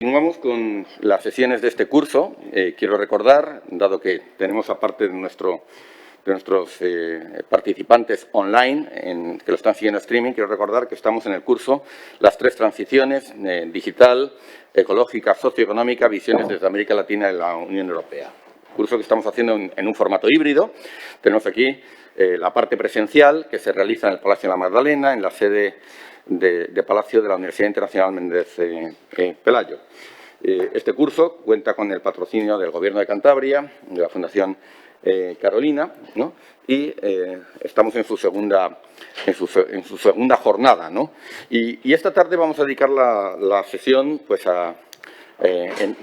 Continuamos con las sesiones de este curso. Quiero recordar, dado que tenemos aparte de nuestros participantes online que lo están siguiendo en streaming, quiero recordar que estamos en el curso Las tres transiciones, digital, ecológica, socioeconómica, visiones desde América Latina y la Unión Europea. Curso que estamos haciendo en un formato híbrido. Tenemos aquí la parte presencial que se realiza en el Palacio de la Magdalena, en la sede de Palacio de la Universidad Internacional Méndez Pelayo. Este curso cuenta con el patrocinio del Gobierno de Cantabria, de la Fundación Carolina, ¿no? Y estamos en su segunda jornada, ¿no? Y esta tarde vamos a dedicar la sesión pues a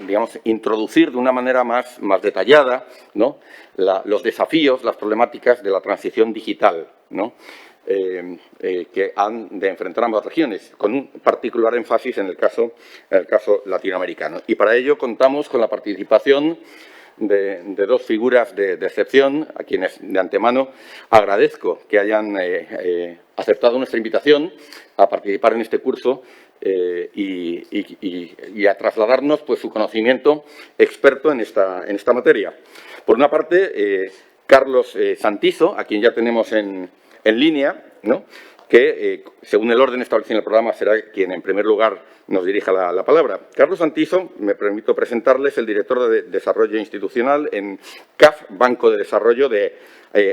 digamos, introducir de una manera más detallada, ¿no? Los desafíos, las problemáticas de la transición digital, ¿no? Que han de enfrentar ambas regiones, con un particular énfasis en el caso latinoamericano. Y para ello contamos con la participación de dos figuras de excepción, a quienes de antemano agradezco que hayan aceptado nuestra invitación a participar en este curso y a trasladarnos pues, su conocimiento experto en esta materia. Por una parte, Carlos Santizo, a quien ya tenemos en línea, ¿no? Que, según el orden establecido en el programa, será quien, en primer lugar, nos dirija la palabra. Carlos Santizo, me permito presentarles, el director de Desarrollo Institucional en CAF, Banco de Desarrollo de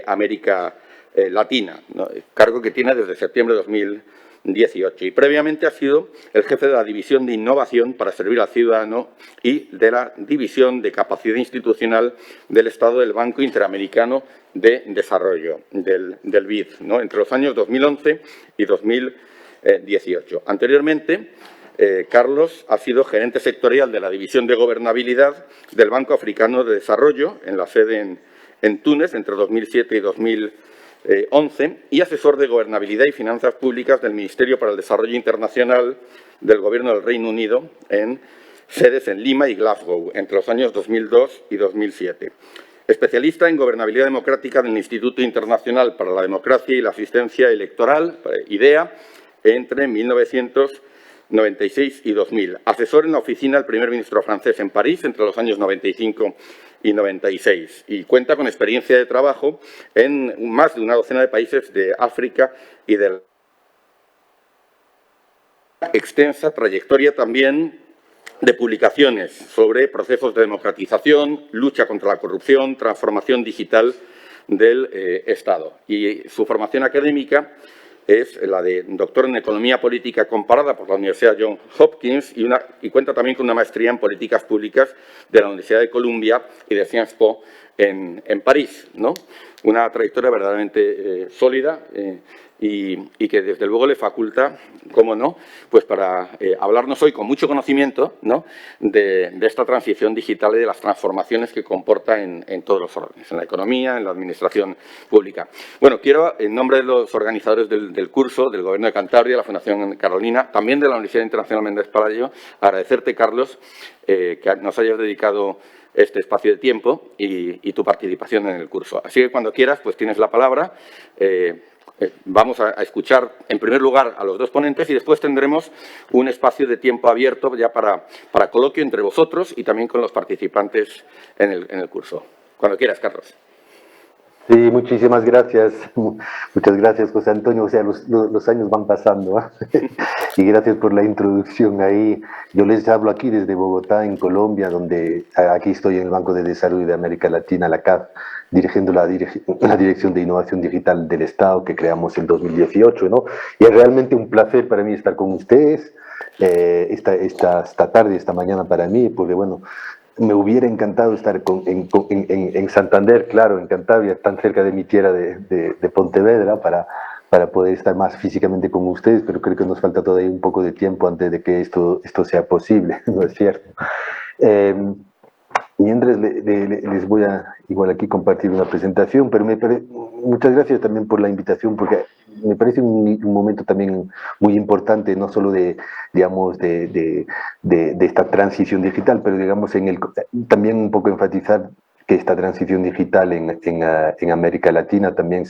América Latina, ¿no? Cargo que tiene desde septiembre de 2018. Y previamente ha sido el jefe de la División de Innovación para servir al ciudadano y de la División de Capacidad Institucional del Estado del Banco Interamericano de Desarrollo, del BID, ¿no? Entre los años 2011 y 2018. Anteriormente, Carlos ha sido gerente sectorial de la División de Gobernabilidad del Banco Africano de Desarrollo, en la sede en Túnez, entre 2007 y 2011, y asesor de Gobernabilidad y Finanzas Públicas del Ministerio para el Desarrollo Internacional del Gobierno del Reino Unido, en sedes en Lima y Glasgow, entre los años 2002 y 2007. Especialista en Gobernabilidad Democrática del Instituto Internacional para la Democracia y la Asistencia Electoral, IDEA, entre 1996 y 2000. Asesor en la oficina del primer ministro francés en París entre los años 95 y 96. Y cuenta con experiencia de trabajo en más de una docena de países de África y de extensa trayectoria también de publicaciones sobre procesos de democratización, lucha contra la corrupción, transformación digital del Estado. Y su formación académica es la de doctor en Economía Política Comparada por la Universidad Johns Hopkins y cuenta también con una maestría en Políticas Públicas de la Universidad de Columbia y de Sciences Po en París, ¿no? Una trayectoria verdaderamente sólida y que desde luego le faculta, cómo no, pues para hablarnos hoy con mucho conocimiento, ¿no? de esta transición digital y de las transformaciones que comporta en todos los órdenes, en la economía, en la administración pública. Bueno, quiero, en nombre de los organizadores del curso, del Gobierno de Cantabria, la Fundación Carolina, también de la Universidad Internacional Méndez Pelayo, agradecerte, Carlos, que nos hayas dedicado este espacio de tiempo y tu participación en el curso. Así que cuando quieras, pues tienes la palabra. Vamos a escuchar, en primer lugar, a los dos ponentes y después tendremos un espacio de tiempo abierto ya para coloquio entre vosotros y también con los participantes en el curso. Cuando quieras, Carlos. Sí, muchísimas gracias. Muchas gracias, José Antonio. O sea, los años van pasando, ¿eh? Y gracias por la introducción ahí. Yo les hablo aquí desde Bogotá, en Colombia, donde aquí estoy en el Banco de Desarrollo de América Latina, la CAF, dirigiendo la Dirección de Innovación Digital del Estado que creamos en 2018, ¿no? Y es realmente un placer para mí estar con ustedes esta tarde, esta mañana para mí, porque bueno, me hubiera encantado estar en Santander, claro, en Cantabria, tan cerca de mi tierra de Pontevedra, para poder estar más físicamente con ustedes, pero creo que nos falta todavía un poco de tiempo antes de que esto sea posible, ¿no es cierto? Mientras les voy a igual aquí compartir una presentación, pero muchas gracias también por la invitación, porque me parece un momento también muy importante, no solo digamos, de esta transición digital, pero digamos también un poco enfatizar que esta transición digital en América Latina también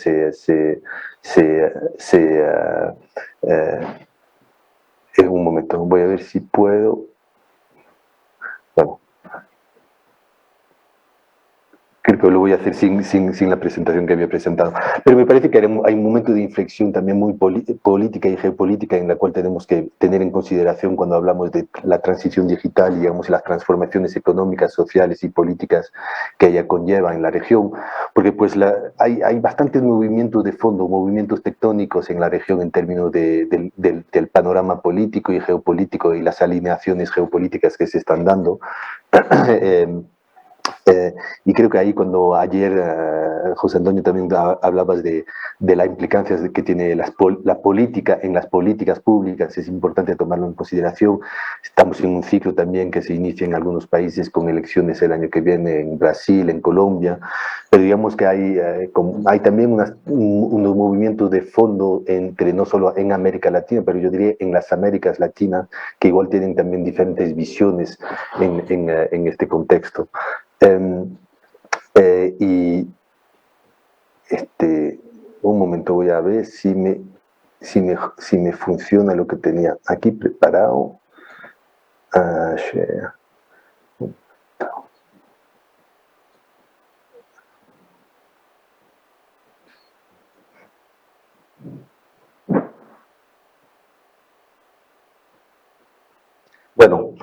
en un momento, voy a ver si puedo. pero lo voy a hacer sin la presentación que había presentado. Pero me parece que hay un momento de inflexión también muy política y geopolítica en la cual tenemos que tener en consideración cuando hablamos de la transición digital, digamos, las transformaciones económicas, sociales y políticas que ella conlleva en la región, porque pues hay bastantes movimientos de fondo, movimientos tectónicos en la región en términos del panorama político y geopolítico y las alineaciones geopolíticas que se están dando. Y creo que ahí cuando ayer José Antonio también hablabas de la implicancia que tiene la política en las políticas públicas, es importante tomarlo en consideración. Estamos en un ciclo también que se inicia en algunos países con elecciones el año que viene, en Brasil, en Colombia, pero digamos que hay también unos movimientos de fondo entre no solo en América Latina, pero yo diría en las Américas Latinas, que igual tienen también diferentes visiones en este contexto. Y un momento, voy a ver si me funciona lo que tenía aquí preparado. Share. Bueno.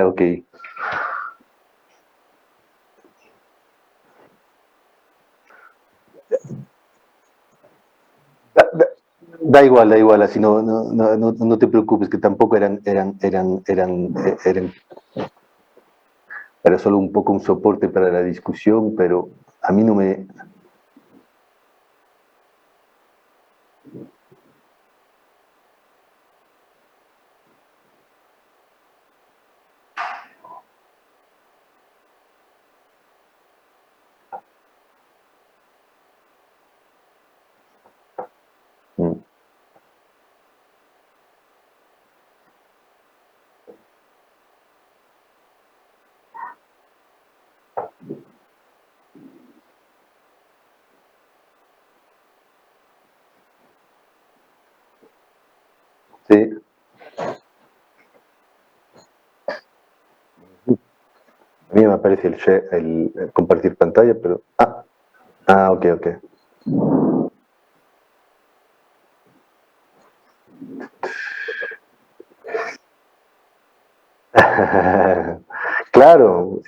Ok. Da igual, así no te preocupes, que tampoco era solo un poco un soporte para la discusión, pero a mí no me... Sí. A mí me aparece el compartir pantalla, pero... ok. Claro.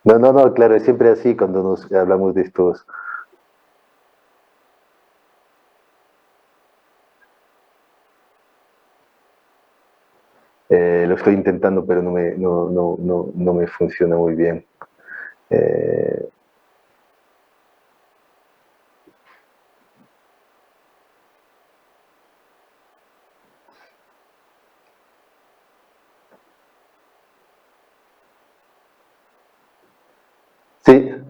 No, claro, es siempre así cuando nos hablamos de estos... lo estoy intentando, pero no me funciona muy bien. Sí.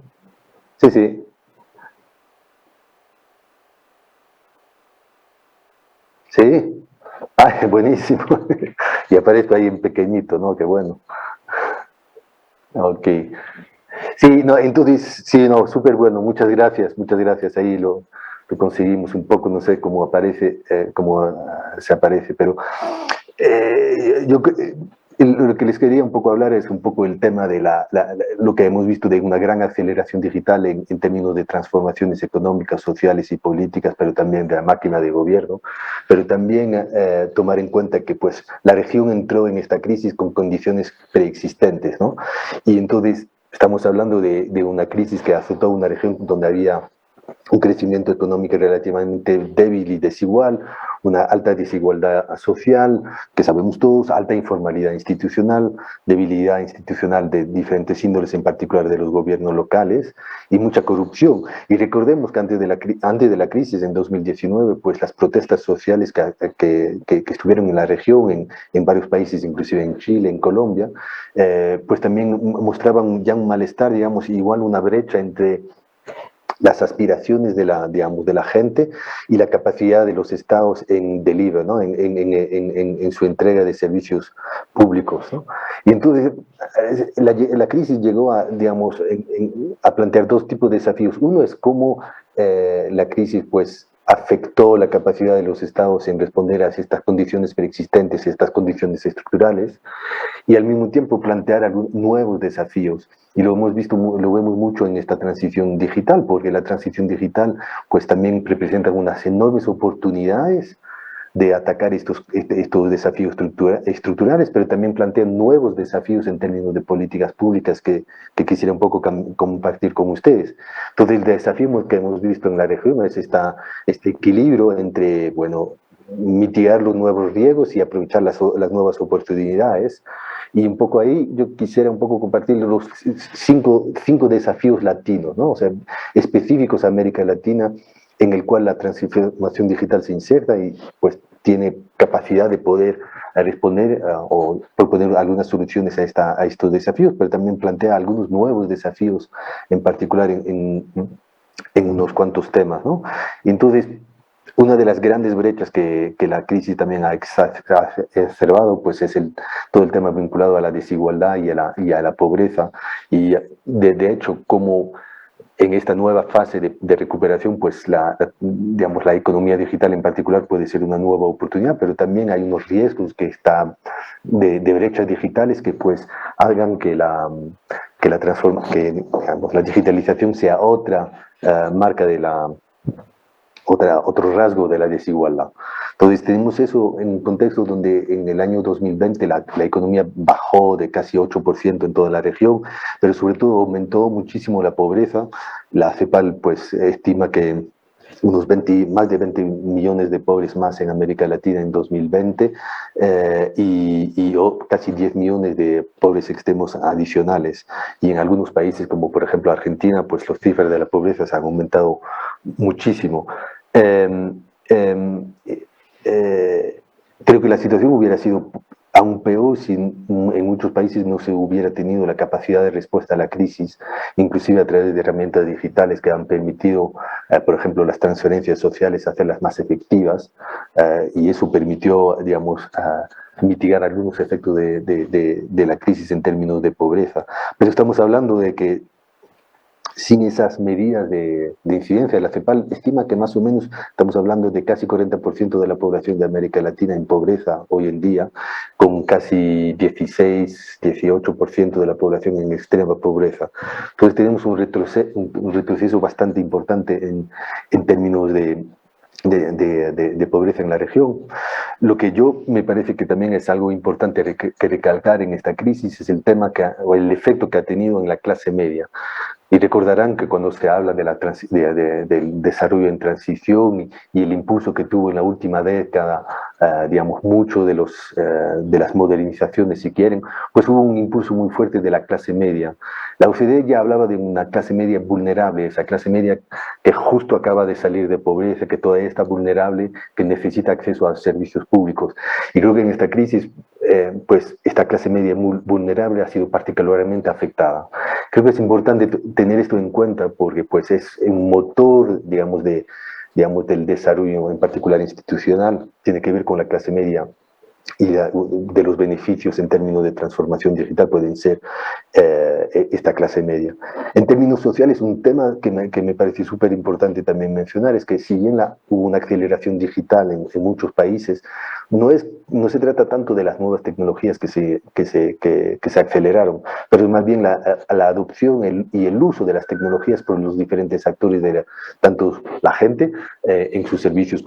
Sí. Buenísimo. Y aparezco ahí en pequeñito, ¿no? Qué bueno. Ok. Sí, no, entonces, sí, no, súper bueno, muchas gracias, ahí lo conseguimos un poco, no sé cómo aparece, se aparece, pero lo que les quería un poco hablar es un poco el tema de lo que hemos visto de una gran aceleración digital en términos de transformaciones económicas, sociales y políticas, pero también de la máquina de gobierno, pero también tomar en cuenta que pues la región entró en esta crisis con condiciones preexistentes, ¿no? Y entonces estamos hablando de una crisis que azotó una región donde había un crecimiento económico relativamente débil y desigual, una alta desigualdad social, que sabemos todos, alta informalidad institucional, debilidad institucional de diferentes índoles, en particular de los gobiernos locales, y mucha corrupción. Y recordemos que antes de la crisis, en 2019, pues las protestas sociales que estuvieron en la región, en varios países, inclusive en Chile, en Colombia, pues también mostraban ya un malestar, digamos, igual una brecha entre las aspiraciones de digamos, de la gente y la capacidad de los estados en deliver, ¿no? En su entrega de servicios públicos, ¿no? Y entonces la crisis llegó a, digamos, a plantear dos tipos de desafíos. Uno es cómo la crisis pues, afectó la capacidad de los estados en responder a estas condiciones preexistentes, estas condiciones estructurales, y al mismo tiempo plantear nuevos desafíos. Y lo hemos visto, lo vemos mucho en esta transición digital, porque la transición digital pues también representa unas enormes oportunidades de atacar estos desafíos estructurales, pero también plantea nuevos desafíos en términos de políticas públicas que quisiera un poco compartir con ustedes. Entonces, el desafío que hemos visto en la región es este equilibrio entre, bueno, mitigar los nuevos riesgos y aprovechar las nuevas oportunidades. Y un poco ahí yo quisiera un poco compartir los cinco desafíos latinos, ¿no? O sea, específicos a América Latina, en el cual la transformación digital se inserta y pues tiene capacidad de poder responder o proponer algunas soluciones a estos desafíos, pero también plantea algunos nuevos desafíos, en particular en unos cuantos temas, ¿no? Y entonces, una de las grandes brechas que la crisis también ha exacerbado pues es todo el tema vinculado a la desigualdad y a la pobreza, y de hecho como en esta nueva fase de recuperación, pues digamos, la economía digital en particular puede ser una nueva oportunidad, pero también hay unos riesgos de brechas digitales que pues hagan que digamos, la digitalización sea otra marca de otro rasgo de la desigualdad. Entonces tenemos eso en un contexto donde en el año 2020 la economía bajó de casi 8% en toda la región, pero sobre todo aumentó muchísimo la pobreza. La CEPAL pues estima que más de 20 millones de pobres más en América Latina en 2020 y casi 10 millones de pobres extremos adicionales. Y en algunos países, como por ejemplo Argentina, pues las cifras de la pobreza se han aumentado muchísimo. Eh, eh, Creo que la situación hubiera sido aún peor si en muchos países no se hubiera tenido la capacidad de respuesta a la crisis, inclusive a través de herramientas digitales que han permitido, por ejemplo, las transferencias sociales, hacerlas más efectivas, y eso permitió, digamos, mitigar algunos efectos de la crisis en términos de pobreza. Pero estamos hablando de que sin esas medidas de incidencia, la CEPAL estima que más o menos estamos hablando de casi 40% de la población de América Latina en pobreza hoy en día, con casi 16, 18% de la población en extrema pobreza. Entonces tenemos un retroceso bastante importante en términos de pobreza en la región. Lo que yo me parece que también es algo importante que recalcar en esta crisis es el tema o el efecto que ha tenido en la clase media. Y recordarán que cuando se habla del desarrollo en transición y el impulso que tuvo en la última década, digamos, mucho de las modernizaciones, si quieren, pues hubo un impulso muy fuerte de la clase media. La OCDE ya hablaba de una clase media vulnerable, esa clase media que justo acaba de salir de pobreza, que todavía está vulnerable, que necesita acceso a servicios públicos. Y creo que en esta crisis, pues esta clase media muy vulnerable ha sido particularmente afectada. Creo que es importante tener esto en cuenta porque pues es un motor, digamos, del desarrollo en particular institucional, tiene que ver con la clase media y de los beneficios en términos de transformación digital pueden ser esta clase media. En términos sociales, un tema que me parece súper importante también mencionar es que si bien hubo una aceleración digital en muchos países, no se trata tanto de las nuevas tecnologías que se aceleraron, pero más bien la adopción y el uso de las tecnologías por los diferentes actores, tanto la gente en sus servicios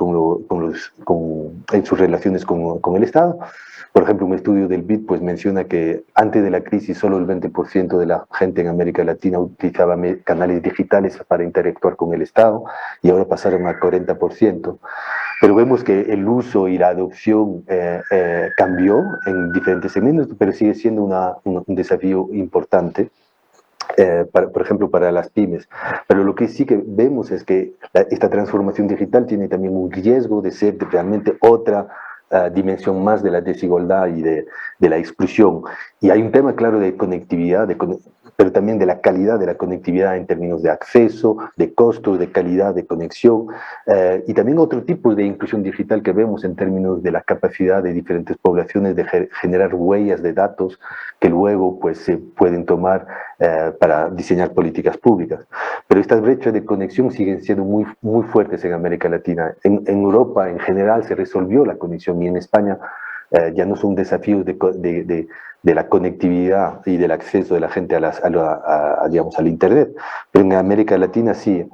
en sus relaciones con el Estado. Por ejemplo, un estudio del BID pues, menciona que antes de la crisis solo el 20% de la gente en América Latina utilizaba canales digitales para interactuar con el Estado y ahora pasaron a 40%. Pero vemos que el uso y la adopción cambió en diferentes segmentos, pero sigue siendo un desafío importante. Por ejemplo, para las pymes. Pero lo que sí que vemos es que esta transformación digital tiene también un riesgo de ser realmente otra dimensión más de la desigualdad y de la exclusión. Y hay un tema claro de conectividad, pero también de la calidad de la conectividad en términos de acceso, de costos, de calidad de conexión, y también otro tipo de inclusión digital que vemos en términos de la capacidad de diferentes poblaciones de generar huellas de datos que luego pues, se pueden tomar para diseñar políticas públicas. Pero estas brechas de conexión siguen siendo muy fuertes en América Latina. En Europa en general se resolvió la conexión y en España ya no son desafíos de la conectividad y del acceso de la gente digamos, al Internet. Pero en América Latina sí.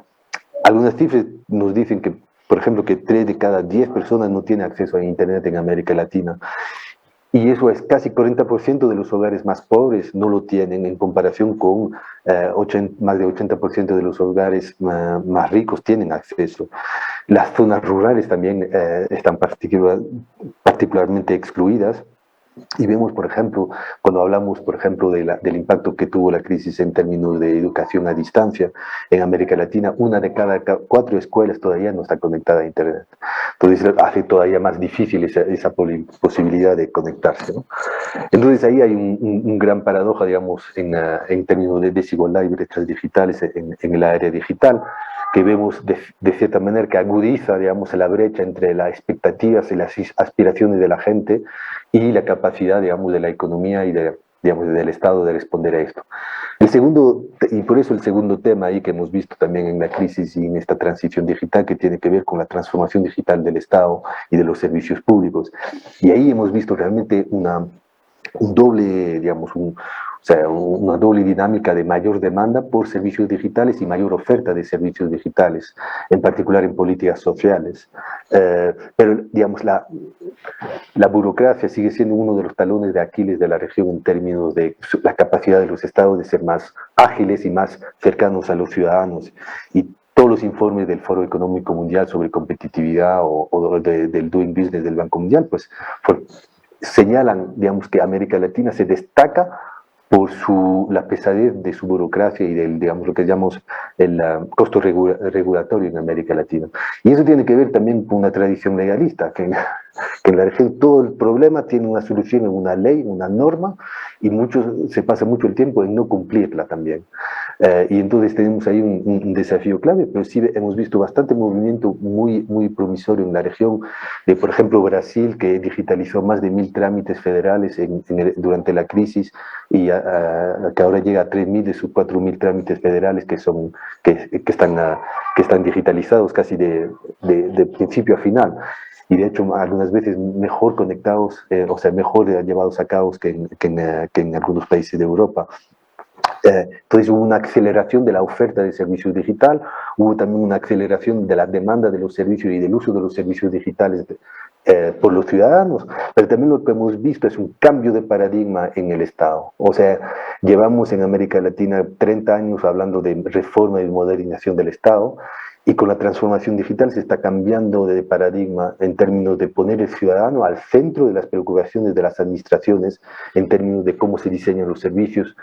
Algunas cifras nos dicen que, por ejemplo, que 3 de cada 10 personas no tienen acceso a Internet en América Latina. Y eso es casi 40% de los hogares más pobres no lo tienen en comparación con más de 80% de los hogares más ricos tienen acceso. Las zonas rurales también están particularmente excluidas. Y vemos, por ejemplo, cuando hablamos, por ejemplo, del impacto que tuvo la crisis en términos de educación a distancia en América Latina, 1 de cada 4 escuelas todavía no está conectada a Internet. Entonces hace todavía más difícil esa posibilidad de conectarse, ¿no? Entonces ahí hay un gran paradoja, digamos, en términos de desigualdad y brechas digitales en el área digital, que vemos de cierta manera que agudiza, digamos, la brecha entre las expectativas y las aspiraciones de la gente y la capacidad, digamos, de la economía y digamos, del Estado de responder a esto. El segundo, y por eso el segundo tema ahí que hemos visto también en la crisis y en esta transición digital que tiene que ver con la transformación digital del Estado y de los servicios públicos. Y ahí hemos visto realmente un doble, digamos, o sea, una doble dinámica de mayor demanda por servicios digitales y mayor oferta de servicios digitales, en particular en políticas sociales. Pero, digamos, la burocracia sigue siendo uno de los talones de Aquiles de la región en términos de la capacidad de los estados de ser más ágiles y más cercanos a los ciudadanos. Y todos los informes del Foro Económico Mundial sobre competitividad o del Doing Business del Banco Mundial, pues señalan, digamos, que América Latina se destaca por la pesadez de su burocracia y del, digamos, lo que llamamos el costo regulatorio en América Latina. Y eso tiene que ver también con una tradición legalista, que en la región todo el problema tiene una solución en una ley, una norma, y se pasa mucho el tiempo en no cumplirla también. Y entonces tenemos ahí un desafío clave, pero sí hemos visto bastante movimiento muy promisorio en la región, de por ejemplo Brasil, que digitalizó más de 1.000 trámites federales durante la crisis, y que ahora llega a 3.000 de sus 4.000 trámites federales que están digitalizados casi de principio a final. Y de hecho algunas veces mejor conectados, o sea, mejor llevados a cabo que en algunos países de Europa. Entonces hubo una aceleración de la oferta de servicios digital, hubo también una aceleración de la demanda de los servicios y del uso de los servicios digitales por los ciudadanos, pero también lo que hemos visto es un cambio de paradigma en el Estado. O sea, llevamos en América Latina 30 años hablando de reforma y modernización del Estado, y con la transformación digital se está cambiando de paradigma en términos de poner el ciudadano al centro de las preocupaciones de las administraciones, en términos de cómo se diseñan los servicios,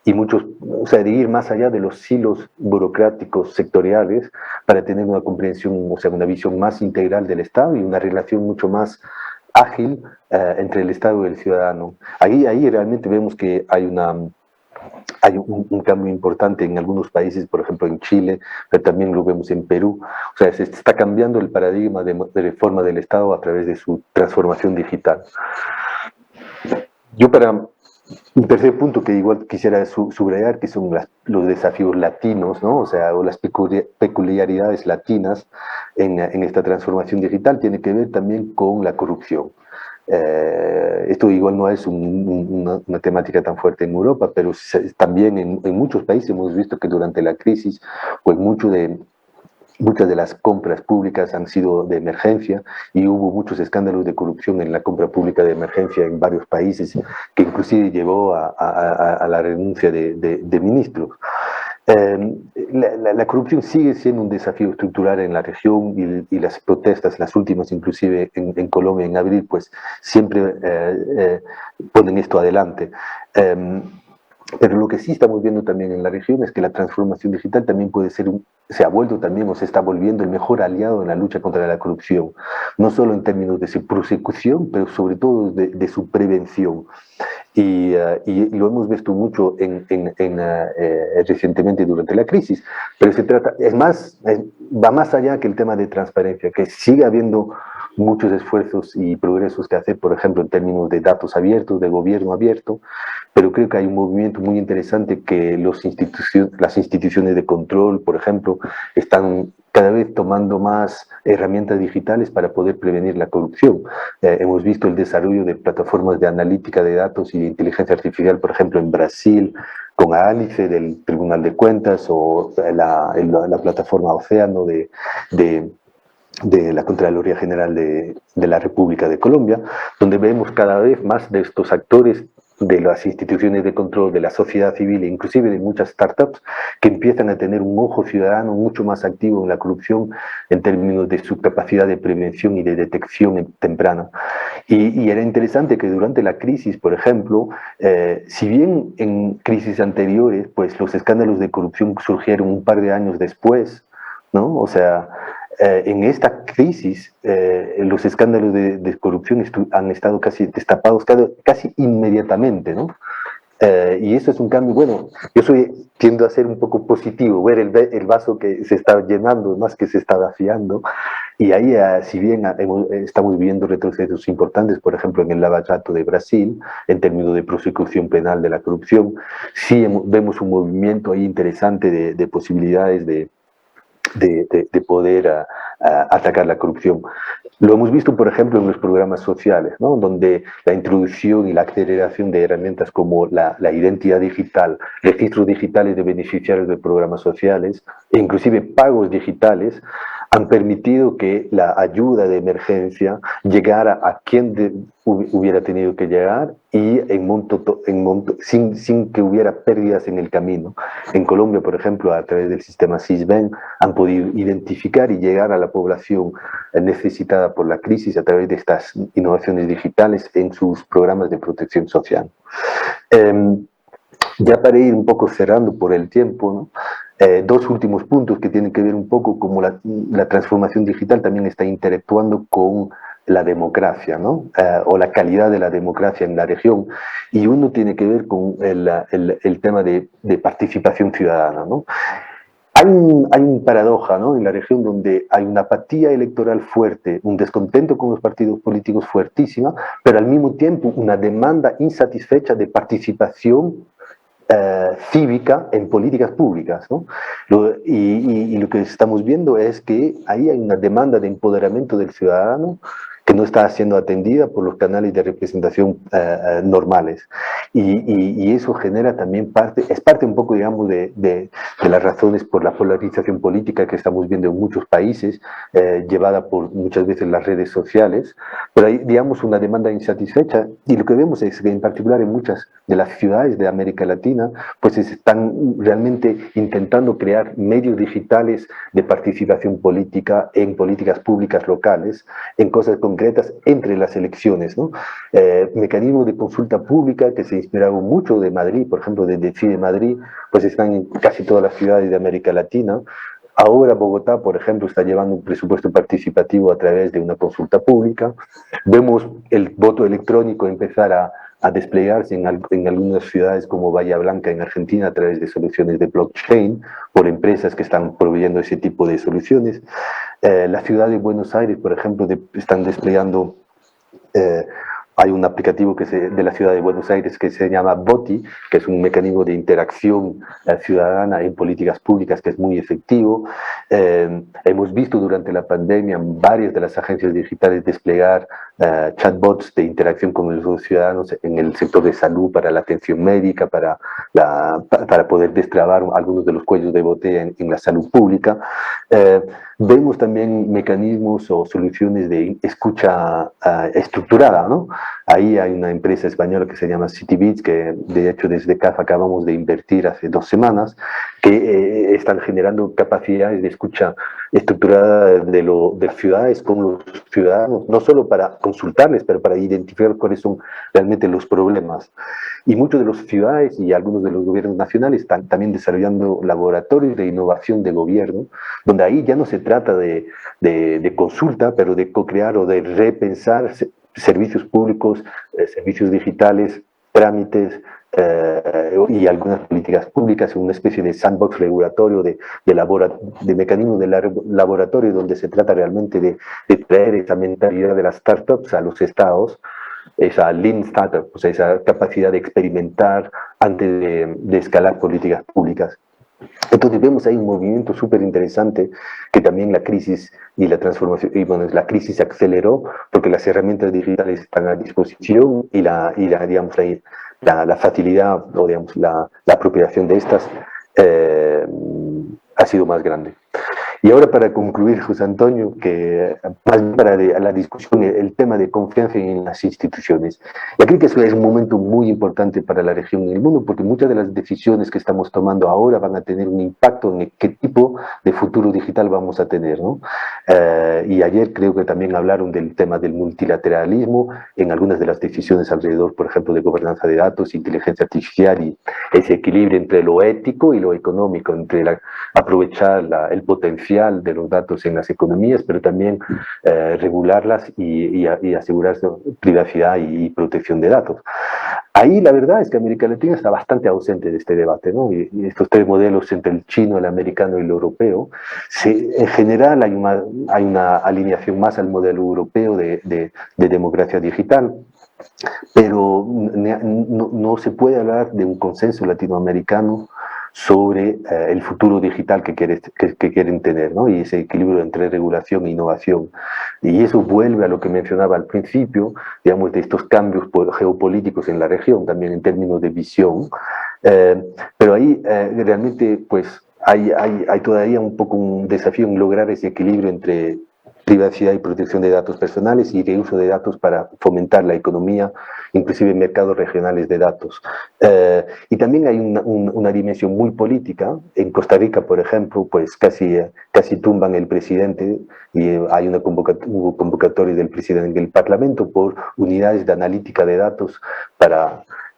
y o sea, de ir más allá de los silos burocráticos sectoriales para tener una comprensión, o sea, una visión más integral del Estado y una relación mucho más ágil entre el Estado y el ciudadano. Ahí realmente vemos que hay un cambio importante en algunos países, por ejemplo en Chile, pero también lo vemos en Perú. O sea, se está cambiando el paradigma de reforma del Estado a través de su transformación digital. Yo para un tercer punto que igual quisiera subrayar, que son los desafíos latinos, ¿no? O sea, o las peculiaridades latinas en esta transformación digital, tiene que ver también con la corrupción. Esto igual no es una temática tan fuerte en Europa, pero también en muchos países hemos visto que durante la crisis, pues muchas de las compras públicas han sido de emergencia y hubo muchos escándalos de corrupción en la compra pública de emergencia en varios países, que inclusive llevó a la renuncia de ministros. La corrupción sigue siendo un desafío estructural en la región, y las protestas, las últimas inclusive en Colombia en abril, pues siempre ponen esto adelante. Pero lo que sí estamos viendo también en la región es que la transformación digital también se ha vuelto también, o se está volviendo el mejor aliado en la lucha contra la corrupción, no solo en términos de su prosecución, pero sobre todo de su prevención. y lo hemos visto mucho recientemente durante la crisis, pero se trata, va más allá que el tema de transparencia, que sigue habiendo muchos esfuerzos y progresos que hacer, por ejemplo, en términos de datos abiertos, de gobierno abierto, pero creo que hay un movimiento muy interesante que las instituciones de control, por ejemplo, están cada vez tomando más herramientas digitales para poder prevenir la corrupción. Hemos visto el desarrollo de plataformas de analítica de datos y de inteligencia artificial, por ejemplo, en Brasil, con ALICE del Tribunal de Cuentas o la plataforma Océano de la Contraloría General de la República de Colombia, donde vemos cada vez más de estos actores de las instituciones de control, de la sociedad civil e inclusive de muchas startups que empiezan a tener un ojo ciudadano mucho más activo en la corrupción en términos de su capacidad de prevención y de detección temprana. Y era interesante que durante la crisis, por ejemplo, si bien en crisis anteriores, pues los escándalos de corrupción surgieron un par de años después, ¿no? O sea, en esta crisis, los escándalos de corrupción han estado casi destapados casi inmediatamente, ¿no? Y eso es un cambio, bueno, tiendo a ser un poco positivo, ver el vaso que se está llenando más que se está vaciando, y ahí, si bien estamos viviendo retrocesos importantes, por ejemplo, en el Lava Jato de Brasil, en términos de prosecución penal de la corrupción, sí vemos un movimiento ahí interesante de posibilidades de poder atacar la corrupción. Lo hemos visto, por ejemplo, en los programas sociales, ¿no? Donde la introducción y la aceleración de herramientas como la identidad digital, registros digitales de beneficiarios de programas sociales, e inclusive pagos digitales, han permitido que la ayuda de emergencia llegara a quien hubiera tenido que llegar y sin que hubiera pérdidas en el camino. En Colombia, por ejemplo, a través del sistema SISBEN, han podido identificar y llegar a la población necesitada por la crisis a través de estas innovaciones digitales en sus programas de protección social. Ya para ir un poco cerrando por el tiempo, ¿no? Dos últimos puntos que tienen que ver un poco como la transformación digital también está interactuando con la democracia, ¿no? O la calidad de la democracia en la región. Y uno tiene que ver con el tema de participación ciudadana, ¿no? Hay un paradoja, ¿no? En la región donde hay una apatía electoral fuerte, un descontento con los partidos políticos fuertísima, pero al mismo tiempo una demanda insatisfecha de participación cívica en políticas públicas, ¿no? Y lo que estamos viendo es que ahí hay una demanda de empoderamiento del ciudadano que no está siendo atendida por los canales de representación normales. Y eso genera también es parte un poco, digamos, de las razones por la polarización política que estamos viendo en muchos países, llevada por muchas veces las redes sociales, pero hay, digamos, una demanda insatisfecha, y lo que vemos es que en particular en muchas de las ciudades de América Latina, pues están realmente intentando crear medios digitales de participación política en políticas públicas locales, en cosas concretas entre las elecciones, ¿no? Mecanismos de consulta pública que se inspiraron mucho de Madrid, por ejemplo, de Decide Madrid, pues están en casi todas las ciudades de América Latina. Ahora Bogotá, por ejemplo, está llevando un presupuesto participativo a través de una consulta pública. Vemos el voto electrónico empezar a desplegarse en algunas ciudades como Bahía Blanca en Argentina a través de soluciones de blockchain por empresas que están proveyendo ese tipo de soluciones. La ciudad de Buenos Aires, por ejemplo, están desplegando hay un aplicativo de la ciudad de Buenos Aires que se llama BOTI, que es un mecanismo de interacción ciudadana en políticas públicas que es muy efectivo. Hemos visto durante la pandemia varias de las agencias digitales desplegar chatbots de interacción con los ciudadanos en el sector de salud para la atención médica, para poder destrabar algunos de los cuellos de botella en la salud pública. Vemos también mecanismos o soluciones de escucha estructurada, ¿no? Ahí hay una empresa española que se llama CityBits, que de hecho desde CAF acabamos de invertir hace 2 semanas, que están generando capacidades de escucha estructurada de las ciudades con los ciudadanos, no solo para consultarles, pero para identificar cuáles son realmente los problemas. Y muchos de las ciudades y algunos de los gobiernos nacionales están también desarrollando laboratorios de innovación de gobierno, donde ahí ya no se trata de consulta, pero de co-crear o de repensar servicios públicos, servicios digitales trámites y algunas políticas públicas, una especie de sandbox regulatorio, de mecanismo de laboratorio donde se trata realmente de traer esa mentalidad de las startups a los estados, esa lean startup, o sea, esa capacidad de experimentar antes de escalar políticas públicas. Entonces vemos ahí un movimiento súper interesante que también la crisis y la transformación, y bueno, la crisis se aceleró porque las herramientas digitales están a disposición y digamos, la facilidad o digamos, la apropiación de estas ha sido más grande. Y ahora para concluir, José Antonio, que más bien para la discusión, el tema de confianza en las instituciones. Yo creo que eso es un momento muy importante para la región y el mundo, porque muchas de las decisiones que estamos tomando ahora van a tener un impacto en qué tipo de futuro digital vamos a tener, ¿no? Y ayer creo que también hablaron del tema del multilateralismo en algunas de las decisiones alrededor, por ejemplo, de gobernanza de datos, inteligencia artificial y ese equilibrio entre lo ético y lo económico, entre aprovechar el potencial de los datos en las economías, pero también regularlas y asegurarse privacidad y protección de datos. Ahí la verdad es que América Latina está bastante ausente de este debate, ¿no? Y estos tres modelos entre el chino, el americano y el europeo, en general hay una alineación más al modelo europeo de democracia digital, pero no se puede hablar de un consenso latinoamericano sobre el futuro digital que quieren tener, ¿no? Y ese equilibrio entre regulación e innovación. Y eso vuelve a lo que mencionaba al principio, digamos, de estos cambios geopolíticos en la región, también en términos de visión. Pero ahí realmente pues hay todavía un poco un desafío en lograr ese equilibrio entre privacidad y protección de datos personales y reuso de datos para fomentar la economía, inclusive mercados regionales de datos. Y también hay una dimensión muy política. En Costa Rica, por ejemplo, pues casi tumban el presidente y hay una convocatoria del presidente en el Parlamento por unidades de analítica de datos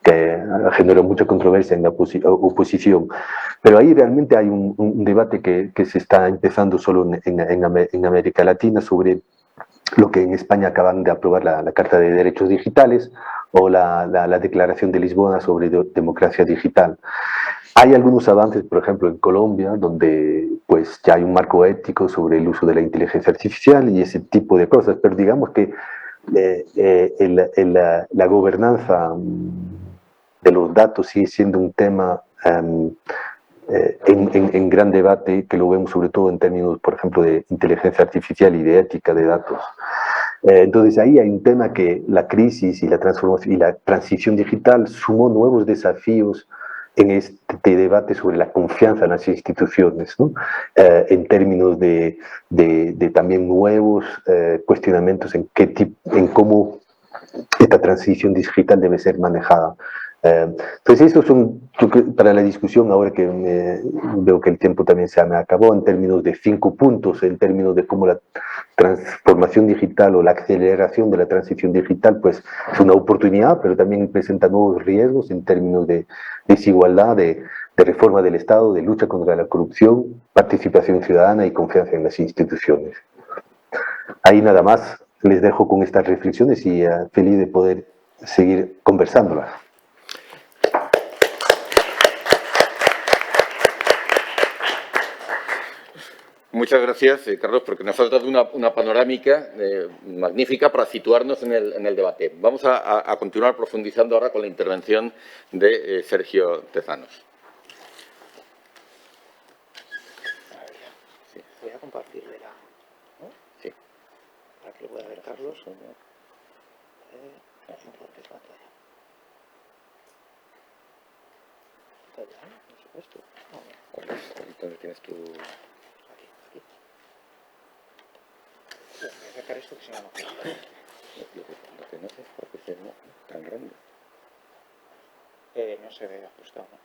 que generó mucha controversia en la oposición. Pero ahí realmente hay un debate que se está empezando solo en América Latina sobre lo que en España acaban de aprobar la Carta de Derechos Digitales o la Declaración de Lisboa sobre democracia digital. Hay algunos avances, por ejemplo, en Colombia, donde pues ya hay un marco ético sobre el uso de la inteligencia artificial y ese tipo de cosas, pero digamos que la gobernanza de los datos sigue siendo un tema en gran debate, que lo vemos sobre todo en términos, por ejemplo, de inteligencia artificial y de ética de datos. Entonces ahí hay un tema que la crisis y la transformación y la transición digital sumó nuevos desafíos en este debate sobre la confianza en las instituciones, ¿no? En términos de también nuevos cuestionamientos en cómo esta transición digital debe ser manejada. Entonces, estos son, para la discusión, ahora que veo que el tiempo también se me acabó, en términos de 5 puntos, en términos de cómo la transformación digital o la aceleración de la transición digital, pues es una oportunidad, pero también presenta nuevos riesgos en términos de desigualdad, de reforma del Estado, de lucha contra la corrupción, participación ciudadana y confianza en las instituciones. Ahí nada más les dejo con estas reflexiones y feliz de poder seguir conversándolas. Muchas gracias, Carlos, porque nos has dado una panorámica magnífica para situarnos en el debate. Vamos a continuar profundizando ahora con la intervención de Sergio Tezanos. Sí. Voy a compartirle ¿no? Sí. Para que lo pueda ver Carlos. Compartir pantalla. ¿Está ya? Por supuesto. ¿Dónde tienes tu...? Aquí. Voy a sacar esto que se llama. Lo que no sé es por qué se ve tan grande. No se ve ajustado, ¿no?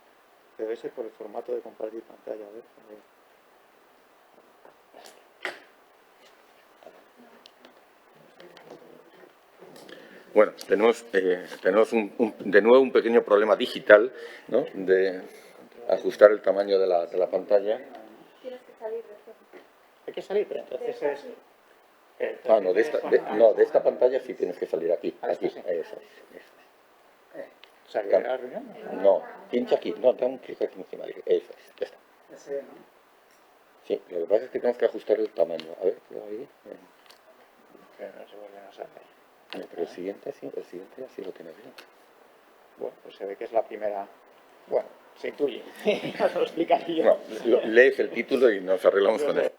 Debe ser por el formato de compartir pantalla. A ver. Bueno, tenemos de nuevo un pequeño problema digital, ¿no? De ajustar el tamaño de la pantalla. Tienes que salir de esto. Hay que salir, pero entonces es... No, de esta pantalla sí tienes que salir aquí. ¿A esta Aquí, sí? eso es. ¿Salir a la reunión? No, pincha aquí. No, da un clic aquí encima. Eso es, ya está. Sí, lo que pasa es que tenemos que ajustar el tamaño. A ver, ahí. Que no se vuelven a salir. Pero el siguiente sí así lo tiene bien. Bueno, pues se ve que es la primera... Bueno, se intuye. No se lo explicaré yo. No, lees el título y nos arreglamos con él.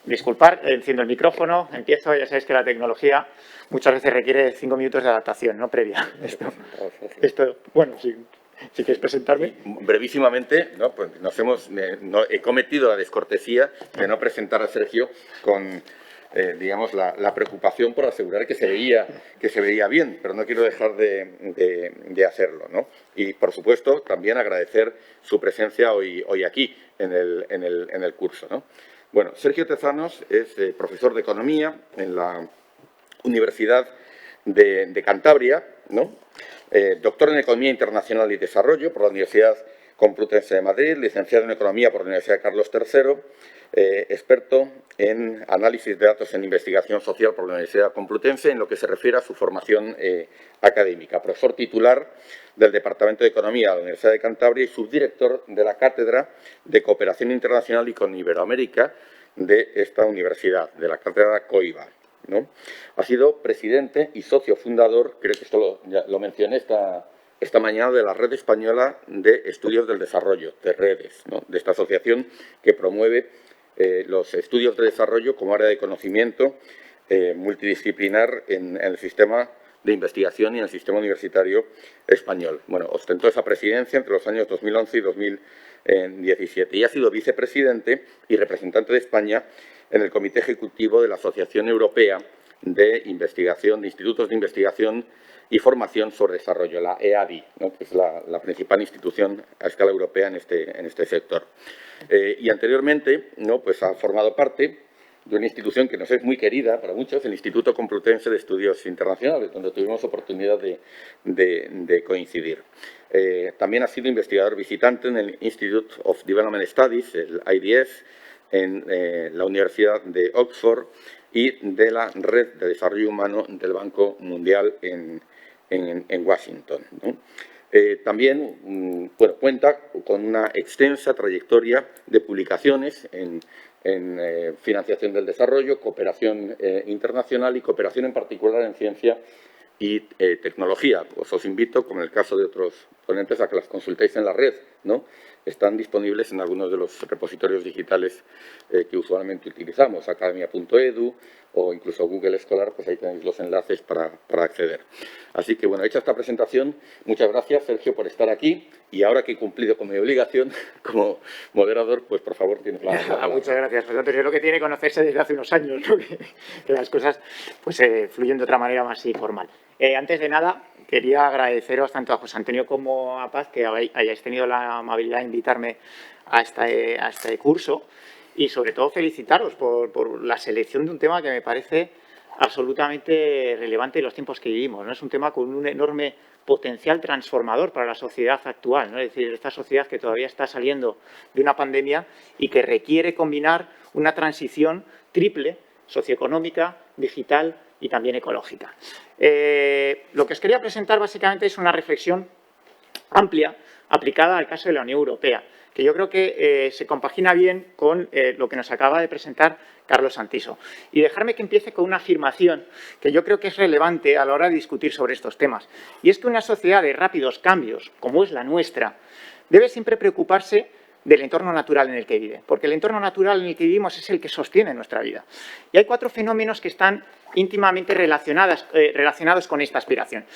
Disculpar, enciendo el micrófono, empiezo. Ya sabéis que la tecnología muchas veces requiere 5 minutos de adaptación, no previa. Esto bueno, si quieres presentarme. Brevísimamente, ¿no? Pues he cometido la descortesía de no presentar a Sergio con, digamos, la preocupación por asegurar que se veía bien, pero no quiero dejar de hacerlo, ¿no? Y, por supuesto, también agradecer su presencia hoy aquí en el curso, ¿no? Bueno, Sergio Tezanos es profesor de Economía en la Universidad de Cantabria, ¿no? Doctor en Economía Internacional y Desarrollo por la Universidad Complutense de Madrid, licenciado en Economía por la Universidad Carlos III, experto en análisis de datos en investigación social por la Universidad Complutense en lo que se refiere a su formación académica. Profesor titular del Departamento de Economía de la Universidad de Cantabria y subdirector de la Cátedra de Cooperación Internacional y con Iberoamérica de esta universidad, de la Cátedra COIBA, ¿no? Ha sido presidente y socio fundador, creo que esto ya lo mencioné esta mañana, de la Red Española de Estudios del Desarrollo, de redes, ¿no? De esta asociación que promueve los estudios de desarrollo como área de conocimiento multidisciplinar en el sistema de investigación y en el sistema universitario español. Bueno, ostentó esa presidencia entre los años 2011 y 2017 y ha sido vicepresidente y representante de España en el Comité Ejecutivo de la Asociación Europea de Investigación, de Institutos de Investigación y Formación sobre Desarrollo, la EADI, ¿no? Que es la principal institución a escala europea en este sector. Y anteriormente, ¿no? Pues ha formado parte de una institución que nos es muy querida para muchos, el Instituto Complutense de Estudios Internacionales, donde tuvimos oportunidad de coincidir. También ha sido investigador visitante en el Institute of Development Studies, el IDS, en la Universidad de Oxford y de la Red de Desarrollo Humano del Banco Mundial en Washington, ¿no? También bueno, cuenta con una extensa trayectoria de publicaciones en financiación del desarrollo, cooperación internacional y cooperación en particular en ciencia y tecnología. Pues os invito, como en el caso de otros ponentes, a que las consultéis en la red, ¿no? Están disponibles en algunos de los repositorios digitales que usualmente utilizamos, academia.edu o incluso Google Scholar, pues ahí tenéis los enlaces para acceder. Así que, bueno, hecha esta presentación, muchas gracias, Sergio, por estar aquí. Y ahora que he cumplido con mi obligación como moderador, pues, por favor, tienes la palabra. Muchas gracias, José Antonio. Es lo que tiene conocerse desde hace unos años, ¿no? que las cosas pues, fluyen de otra manera más informal. Antes de nada, quería agradeceros tanto a José Antonio como a Paz que hayáis tenido la amabilidad de invitarme a este curso y, sobre todo, felicitaros por la selección de un tema que me parece absolutamente relevante en los tiempos que vivimos, ¿no? Es un tema con un enorme potencial transformador para la sociedad actual, ¿no? Es decir, esta sociedad que todavía está saliendo de una pandemia y que requiere combinar una transición triple, socioeconómica, digital y también ecológica. Lo que os quería presentar básicamente es una reflexión amplia aplicada al caso de la Unión Europea, que yo creo que se compagina bien con lo que nos acaba de presentar Carlos Santiso. Y dejarme que empiece con una afirmación que yo creo que es relevante a la hora de discutir sobre estos temas. Y es que una sociedad de rápidos cambios, como es la nuestra, debe siempre preocuparse del entorno natural en el que vive, porque el entorno natural en el que vivimos es el que sostiene nuestra vida. Y hay 4 fenómenos que están íntimamente relacionados con esta aspiración.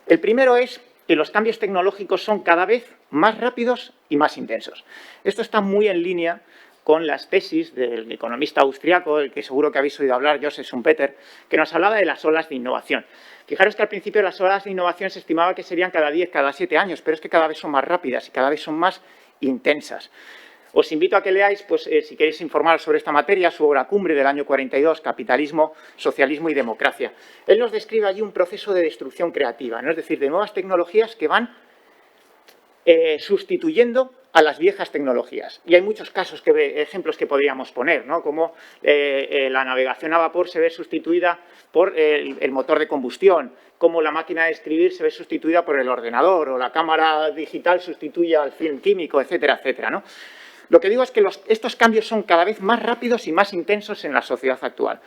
El primero es que los cambios tecnológicos son cada vez más rápidos y más intensos. Esto está muy en línea con las tesis del economista austriaco, el que seguro que habéis oído hablar, Joseph Schumpeter, que nos hablaba de las olas de innovación. Fijaros que al principio las olas de innovación se estimaba que serían cada 10, cada 7 años, pero es que cada vez son más rápidas y cada vez son más intensas. Os invito a que leáis, pues, si queréis informaros sobre esta materia, su obra cumbre del año 42, Capitalismo, Socialismo y Democracia. Él nos describe allí un proceso de destrucción creativa, ¿no? Es decir, de nuevas tecnologías que van sustituyendo a las viejas tecnologías. Y hay muchos casos, ejemplos que podríamos poner, ¿no? Como la navegación a vapor se ve sustituida por el motor de combustión, como la máquina de escribir se ve sustituida por el ordenador, o la cámara digital sustituye al film químico, etcétera, etcétera, ¿no? Lo que digo es que estos cambios son cada vez más rápidos y más intensos en la sociedad actual.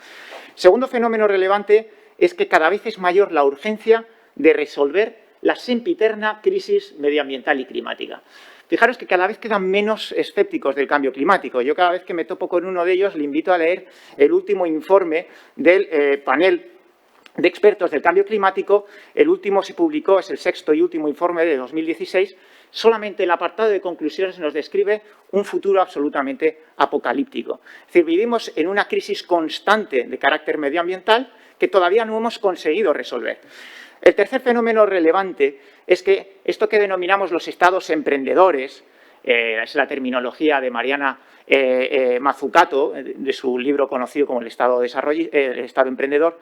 Segundo fenómeno relevante es que cada vez es mayor la urgencia de resolver la sempiterna crisis medioambiental y climática. Fijaros que cada vez quedan menos escépticos del cambio climático. Yo cada vez que me topo con uno de ellos le invito a leer el último informe del panel de expertos del cambio climático. El último se publicó, es el sexto y último informe de 2016. Solamente el apartado de conclusiones nos describe un futuro absolutamente apocalíptico. Es decir, vivimos en una crisis constante de carácter medioambiental que todavía no hemos conseguido resolver. El tercer fenómeno relevante es que esto que denominamos los estados emprendedores, es la terminología de Mariana Mazzucato, de su libro conocido como el Estado Emprendedor.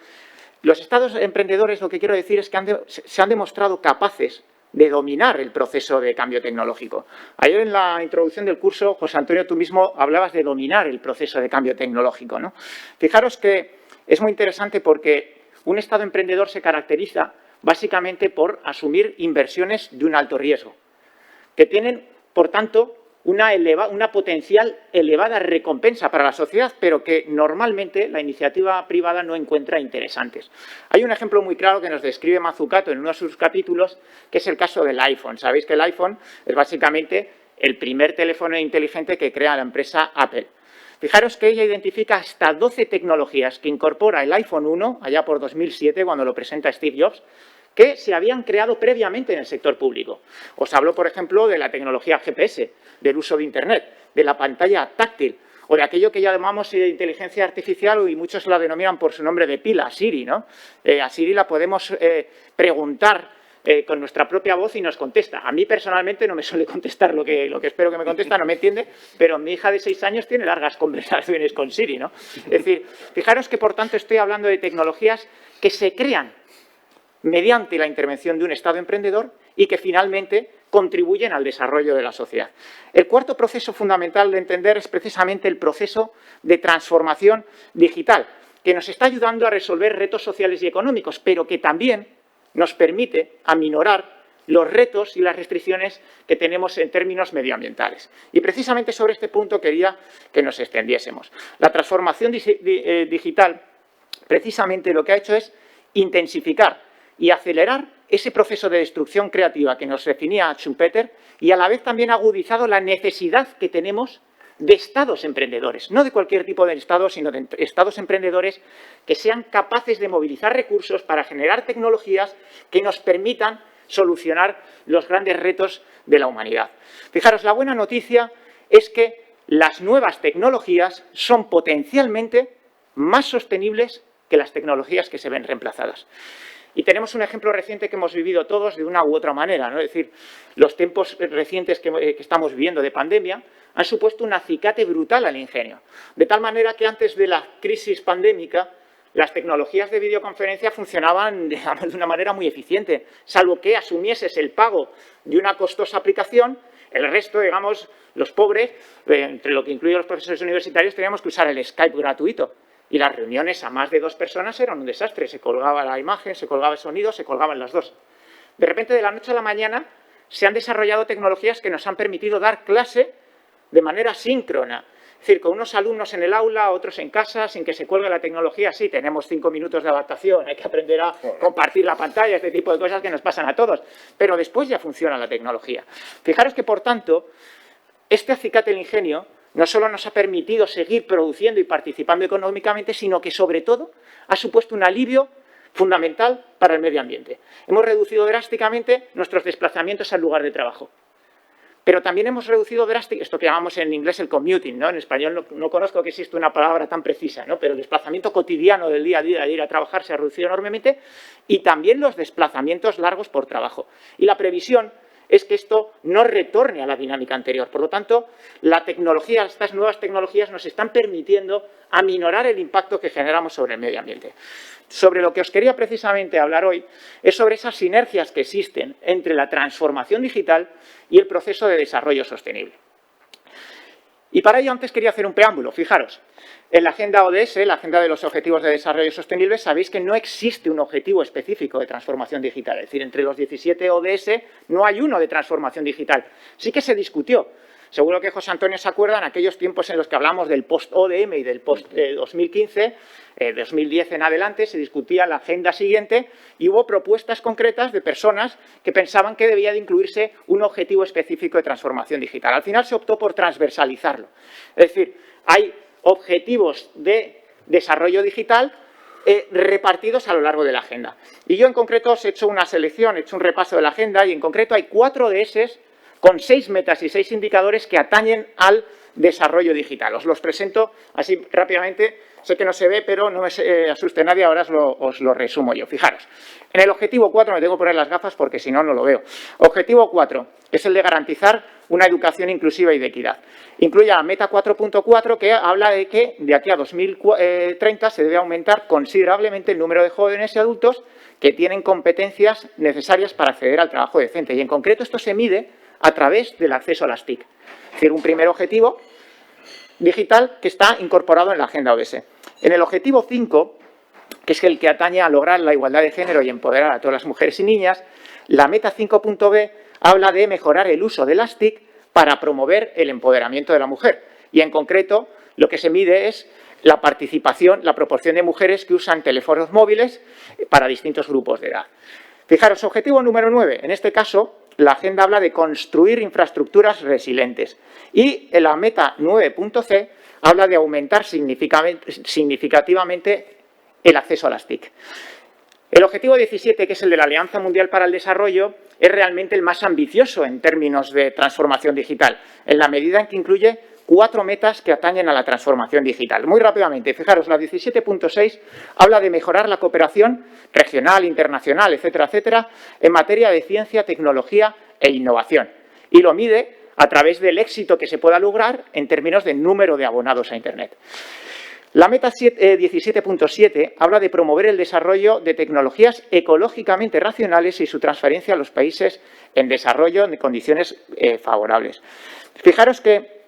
Los estados emprendedores, lo que quiero decir es que se han demostrado capaces de dominar el proceso de cambio tecnológico. Ayer en la introducción del curso, José Antonio, tú mismo hablabas de dominar el proceso de cambio tecnológico, ¿no? Fijaros que es muy interesante porque un estado emprendedor se caracteriza básicamente por asumir inversiones de un alto riesgo, que tienen, por tanto, una potencial elevada recompensa para la sociedad, pero que normalmente la iniciativa privada no encuentra interesantes. Hay un ejemplo muy claro que nos describe Mazzucato en uno de sus capítulos, que es el caso del iPhone. Sabéis que el iPhone es básicamente el primer teléfono inteligente que crea la empresa Apple. Fijaros que ella identifica hasta 12 tecnologías que incorpora el iPhone 1, allá por 2007, cuando lo presenta Steve Jobs, que se habían creado previamente en el sector público. Os hablo, por ejemplo, de la tecnología GPS, del uso de Internet, de la pantalla táctil, o de aquello que ya llamamos inteligencia artificial y muchos la denominan por su nombre de pila, Siri, ¿no? A Siri la podemos preguntar con nuestra propia voz y nos contesta. A mí personalmente no me suele contestar lo que espero que me contesta, no me entiende, pero mi hija de 6 años tiene largas conversaciones con Siri, ¿no? Es decir, fijaros que por tanto estoy hablando de tecnologías que se crean mediante la intervención de un Estado emprendedor y que finalmente contribuyen al desarrollo de la sociedad. El cuarto proceso fundamental de entender es precisamente el proceso de transformación digital, que nos está ayudando a resolver retos sociales y económicos, pero que también nos permite aminorar los retos y las restricciones que tenemos en términos medioambientales. Y precisamente sobre este punto quería que nos extendiésemos. La transformación digital precisamente lo que ha hecho es intensificar y acelerar ese proceso de destrucción creativa que nos definía Schumpeter y a la vez también ha agudizado la necesidad que tenemos de estados emprendedores, no de cualquier tipo de estados, sino de estados emprendedores que sean capaces de movilizar recursos para generar tecnologías que nos permitan solucionar los grandes retos de la humanidad. Fijaros, la buena noticia es que las nuevas tecnologías son potencialmente más sostenibles que las tecnologías que se ven reemplazadas. Y tenemos un ejemplo reciente que hemos vivido todos de una u otra manera, ¿no? Es decir, los tiempos recientes que estamos viviendo de pandemia han supuesto un acicate brutal al ingenio. De tal manera que antes de la crisis pandémica, las tecnologías de videoconferencia funcionaban, digamos, de una manera muy eficiente. Salvo que asumieses el pago de una costosa aplicación, el resto, digamos, los pobres, entre lo que incluye los profesores universitarios, teníamos que usar el Skype gratuito. Y las reuniones a más de 2 personas eran un desastre. Se colgaba la imagen, se colgaba el sonido, se colgaban las dos. De repente, de la noche a la mañana, se han desarrollado tecnologías que nos han permitido dar clase de manera síncrona. Es decir, con unos alumnos en el aula, otros en casa, sin que se cuelgue la tecnología. Sí, tenemos 5 minutos de adaptación, hay que aprender a compartir la pantalla, este tipo de cosas que nos pasan a todos. Pero después ya funciona la tecnología. Fijaros que, por tanto, este acicate del ingenio no solo nos ha permitido seguir produciendo y participando económicamente, sino que, sobre todo, ha supuesto un alivio fundamental para el medio ambiente. Hemos reducido drásticamente nuestros desplazamientos al lugar de trabajo. Pero también hemos reducido drásticamente, esto que llamamos en inglés el commuting, ¿no? En español no conozco que existe una palabra tan precisa, ¿no? Pero el desplazamiento cotidiano del día a día de ir a trabajar se ha reducido enormemente y también los desplazamientos largos por trabajo. Y la previsión es que esto no retorne a la dinámica anterior. Por lo tanto, la tecnología, estas nuevas tecnologías nos están permitiendo aminorar el impacto que generamos sobre el medio ambiente. Sobre lo que os quería precisamente hablar hoy es sobre esas sinergias que existen entre la transformación digital y el proceso de desarrollo sostenible. Y para ello antes quería hacer un preámbulo. Fijaros, en la Agenda ODS, la Agenda de los Objetivos de Desarrollo Sostenible, sabéis que no existe un objetivo específico de transformación digital. Es decir, entre los 17 ODS no hay uno de transformación digital. Sí que se discutió. Seguro que José Antonio se acuerda en aquellos tiempos en los que hablamos del post-ODM y del post-2015, 2010 en adelante, se discutía la agenda siguiente y hubo propuestas concretas de personas que pensaban que debía de incluirse un objetivo específico de transformación digital. Al final se optó por transversalizarlo. Es decir, hay objetivos de desarrollo digital repartidos a lo largo de la agenda. Y yo en concreto os he hecho una selección, he hecho un repaso de la agenda y en concreto hay 4 ODS con 6 metas y 6 indicadores que atañen al desarrollo digital. Os los presento así rápidamente. Sé que no se ve, pero no me asuste nadie, ahora os lo resumo yo. Fijaros, en el objetivo 4, me tengo que poner las gafas porque si no, no lo veo. Objetivo 4 es el de garantizar una educación inclusiva y de equidad. Incluye la meta 4.4 que habla de que de aquí a 2030 se debe aumentar considerablemente el número de jóvenes y adultos que tienen competencias necesarias para acceder al trabajo decente. Y en concreto esto se mide a través del acceso a las TIC. Es decir, un primer objetivo digital que está incorporado en la Agenda ODS. En el objetivo 5, que es el que atañe a lograr la igualdad de género y empoderar a todas las mujeres y niñas, la meta 5.b habla de mejorar el uso de las TIC para promover el empoderamiento de la mujer. Y en concreto, lo que se mide es la participación, la proporción de mujeres que usan teléfonos móviles para distintos grupos de edad. Fijaros, objetivo número 9, en este caso, la agenda habla de construir infraestructuras resilientes y en la meta 9.c habla de aumentar significativamente el acceso a las TIC. El objetivo 17, que es el de la Alianza Mundial para el Desarrollo, es realmente el más ambicioso en términos de transformación digital, en la medida en que incluye 4 metas que atañen a la transformación digital. Muy rápidamente, fijaros, la 17.6 habla de mejorar la cooperación regional, internacional, etcétera, etcétera, en materia de ciencia, tecnología e innovación. Y lo mide a través del éxito que se pueda lograr en términos de número de abonados a Internet. La meta 17.7 habla de promover el desarrollo de tecnologías ecológicamente racionales y su transferencia a los países en desarrollo en condiciones favorables. Fijaros que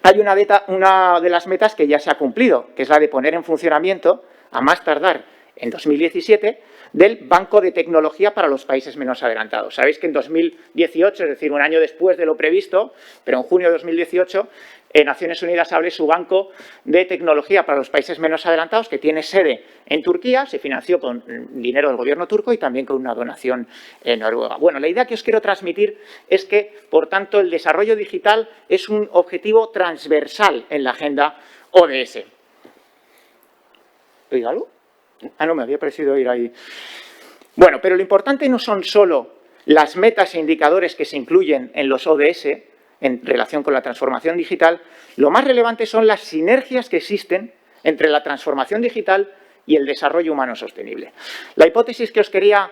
hay una de las metas que ya se ha cumplido, que es la de poner en funcionamiento, a más tardar en 2017, del Banco de Tecnología para los países menos adelantados. Sabéis que en 2018, es decir, un año después de lo previsto, pero en junio de 2018, Naciones Unidas abre su Banco de Tecnología para los países menos adelantados, que tiene sede en Turquía, se financió con dinero del gobierno turco y también con una donación noruega. Bueno, la idea que os quiero transmitir es que, por tanto, el desarrollo digital es un objetivo transversal en la agenda ODS. ¿Oiga algo? Ah, no, me había parecido oír ahí. Bueno, pero lo importante no son solo las metas e indicadores que se incluyen en los ODS en relación con la transformación digital, lo más relevante son las sinergias que existen entre la transformación digital y el desarrollo humano sostenible. La hipótesis que os quería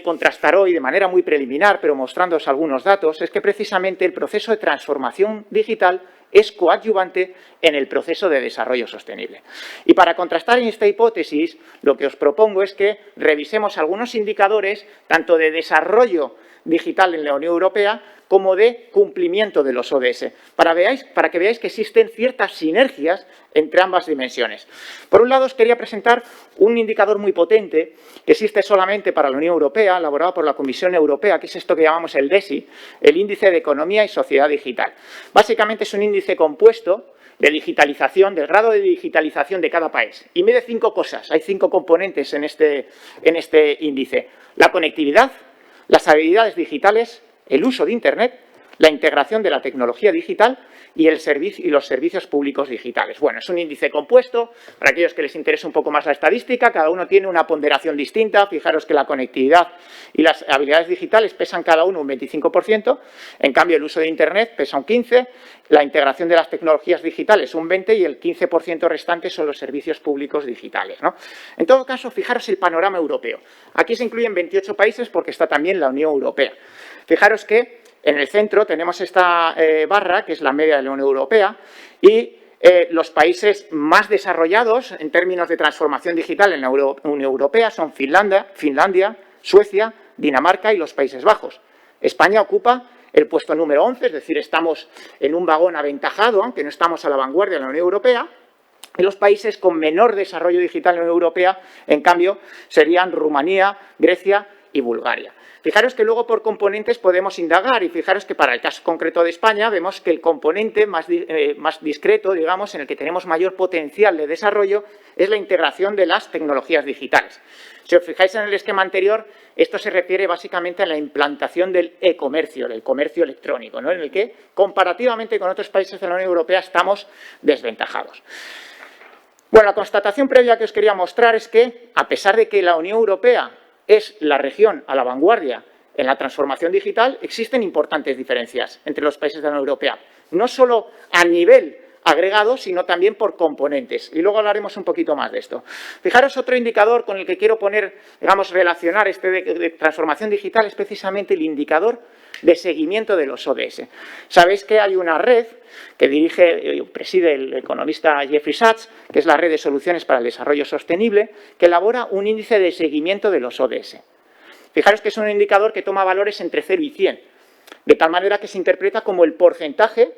contrastar hoy de manera muy preliminar, pero mostrándoos algunos datos, es que precisamente el proceso de transformación digital es coadyuvante en el proceso de desarrollo sostenible. Y para contrastar en esta hipótesis, lo que os propongo es que revisemos algunos indicadores, tanto de desarrollo digital en la Unión Europea como de cumplimiento de los ODS, para que veáis que existen ciertas sinergias entre ambas dimensiones. Por un lado, os quería presentar un indicador muy potente que existe solamente para la Unión Europea, elaborado por la Comisión Europea, que es esto que llamamos el DESI, el Índice de Economía y Sociedad Digital. Básicamente es un índice compuesto de digitalización, del grado de digitalización de cada país. Y mide 5 cosas, hay 5 componentes en este índice. La conectividad, las habilidades digitales, el uso de Internet, la integración de la tecnología digital y los servicios públicos digitales. Bueno, es un índice compuesto, para aquellos que les interese un poco más la estadística, cada uno tiene una ponderación distinta. Fijaros que la conectividad y las habilidades digitales pesan cada uno un 25%, en cambio el uso de Internet pesa un 15%, la integración de las tecnologías digitales un 20% y el 15% restante son los servicios públicos digitales, ¿no? En todo caso, fijaros el panorama europeo. Aquí se incluyen 28 países porque está también la Unión Europea. Fijaros que En el centro tenemos esta barra, que es la media de la Unión Europea, y los países más desarrollados en términos de transformación digital en la Unión Europea son Finlandia, Suecia, Dinamarca y los Países Bajos. España ocupa el puesto número 11, es decir, estamos en un vagón aventajado, aunque no estamos a la vanguardia de la Unión Europea. Y los países con menor desarrollo digital en la Unión Europea, en cambio, serían Rumanía, Grecia y Bulgaria. Fijaros que luego por componentes podemos indagar y fijaros que para el caso concreto de España vemos que el componente más discreto, digamos, en el que tenemos mayor potencial de desarrollo es la integración de las tecnologías digitales. Si os fijáis en el esquema anterior, esto se refiere básicamente a la implantación del e-comercio, del comercio electrónico, ¿no? En el que comparativamente con otros países de la Unión Europea estamos desventajados. Bueno, la constatación previa que os quería mostrar es que, a pesar de que la Unión Europea es la región a la vanguardia en la transformación digital, existen importantes diferencias entre los países de la Unión Europea, no solo a nivel agregado, sino también por componentes. Y luego hablaremos un poquito más de esto. Fijaros, otro indicador con el que quiero poner, digamos, relacionar este de transformación digital es precisamente el indicador de seguimiento de los ODS. Sabéis que hay una red que preside el economista Jeffrey Sachs, que es la Red de Soluciones para el Desarrollo Sostenible, que elabora un índice de seguimiento de los ODS. Fijaros que es un indicador que toma valores entre 0 y 100, de tal manera que se interpreta como el porcentaje